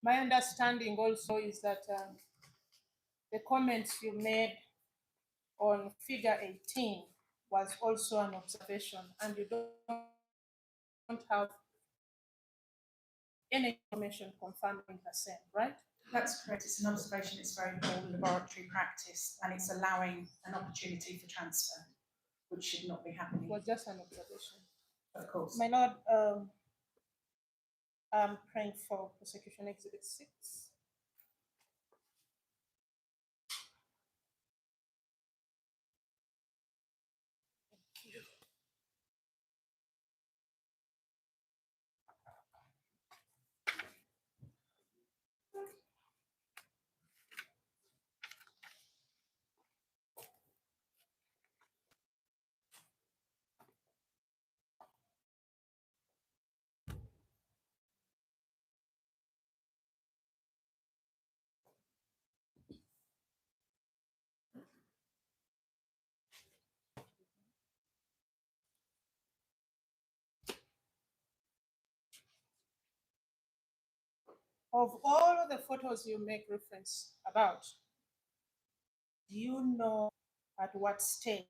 My understanding also is that the comments you made on figure 18 was also an observation, and you don't have any information confirming the same, right? That's correct, it's an observation, it's very poor laboratory practice, and it's allowing an opportunity for transfer, which should not be It happening, was just an observation. of course. My lord, I'm praying for prosecution exhibit 6. of all the photos you make reference about, do you know at what stage?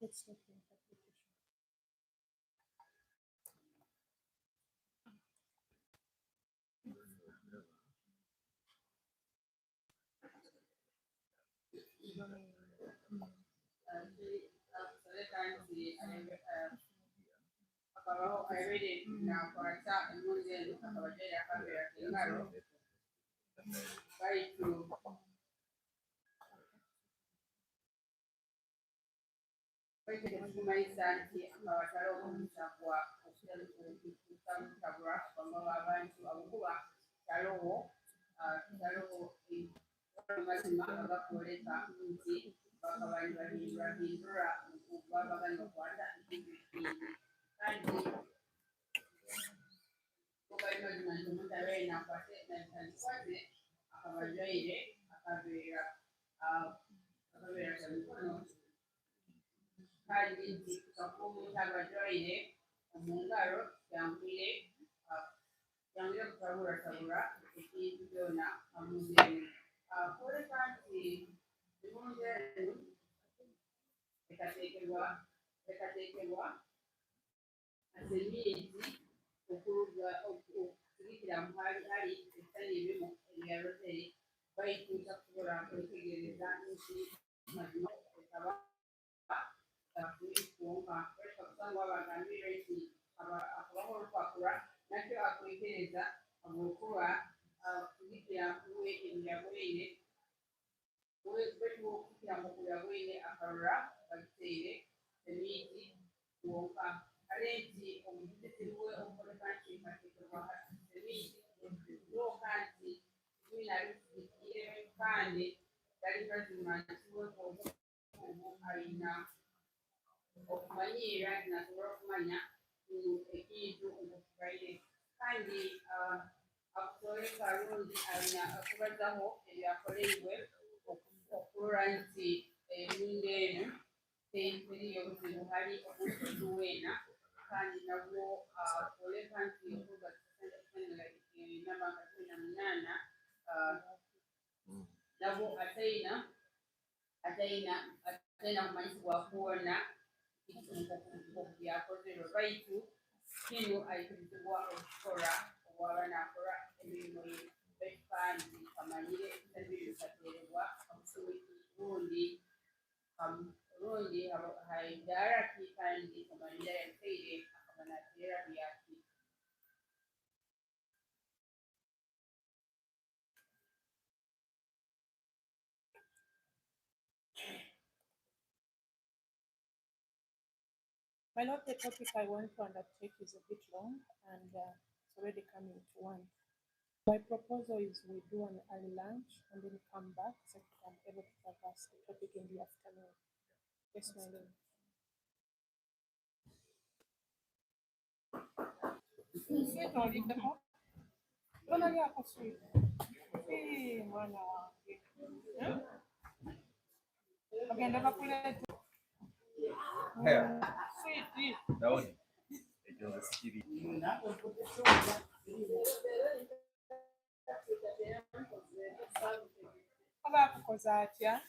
Let's look at the application. Akabaho ayobere nakwata emmundu eno akabajaire akabeera engalo baitu kumanyisa nti akabatalo omusakwa okutabula bamaba abantu abokuba talowo mazima agakoleka nti bakabali bahindura babaganya okwata ekintu ekindi kandi obalina nti omuntu abeere nakwate nakwate akabajaire akabeera kamikono kandi nti kakuba omuntu abajaire omu ngalo kyangwire kutabulatabula ekintu byona amuzeemu koleka nti emundu eno ekateekebwa asemiiti okusigikira mu hali ebisani ebimu ebyalotere bayituusa kusobola okwetegereza nti mazima ekaba kuwonka kusanga wabagambire nti akabaho olupapula nakyo akwetereza olwokuba kusigikira kuwe ebyabwere okusikira mu kubyabwere akalora bagiteere emiiti kuwonka kale nti omuteteri we okoleka nti kateekebwa emiiti lwoka nti binabisigikiire kandi gali mazima nti wekomu alina okumanyiira nasobola okumanya ekintu okukibaire kandi akusobole kalungi alina okubazaho ebyakoleibwe okulola nti emundu eno teriyo buzibu hali omuntu weena kandi nabwo oleka nti okuba namba nga 18 nabwo ataina kumanyisibwa kwona byakozerwa baitu kino ayikirizibwa okukola obwaba nakola emirimu ye kandi amanyire ebitali bikaterebwa rundi haidara ki kandi amanyire yateire akamanatera byaki. My lord, the topic I want to undertake is a bit long and it's already coming to one. My proposal is we do an early lunch and then come back so that I'm able to discuss the topic in the afternoon. Yes, my lord. Mwana wange. Agenda bakuleeta. Sweetie. Daoni. Ekyo nze sikiri. Aba akukoza atya?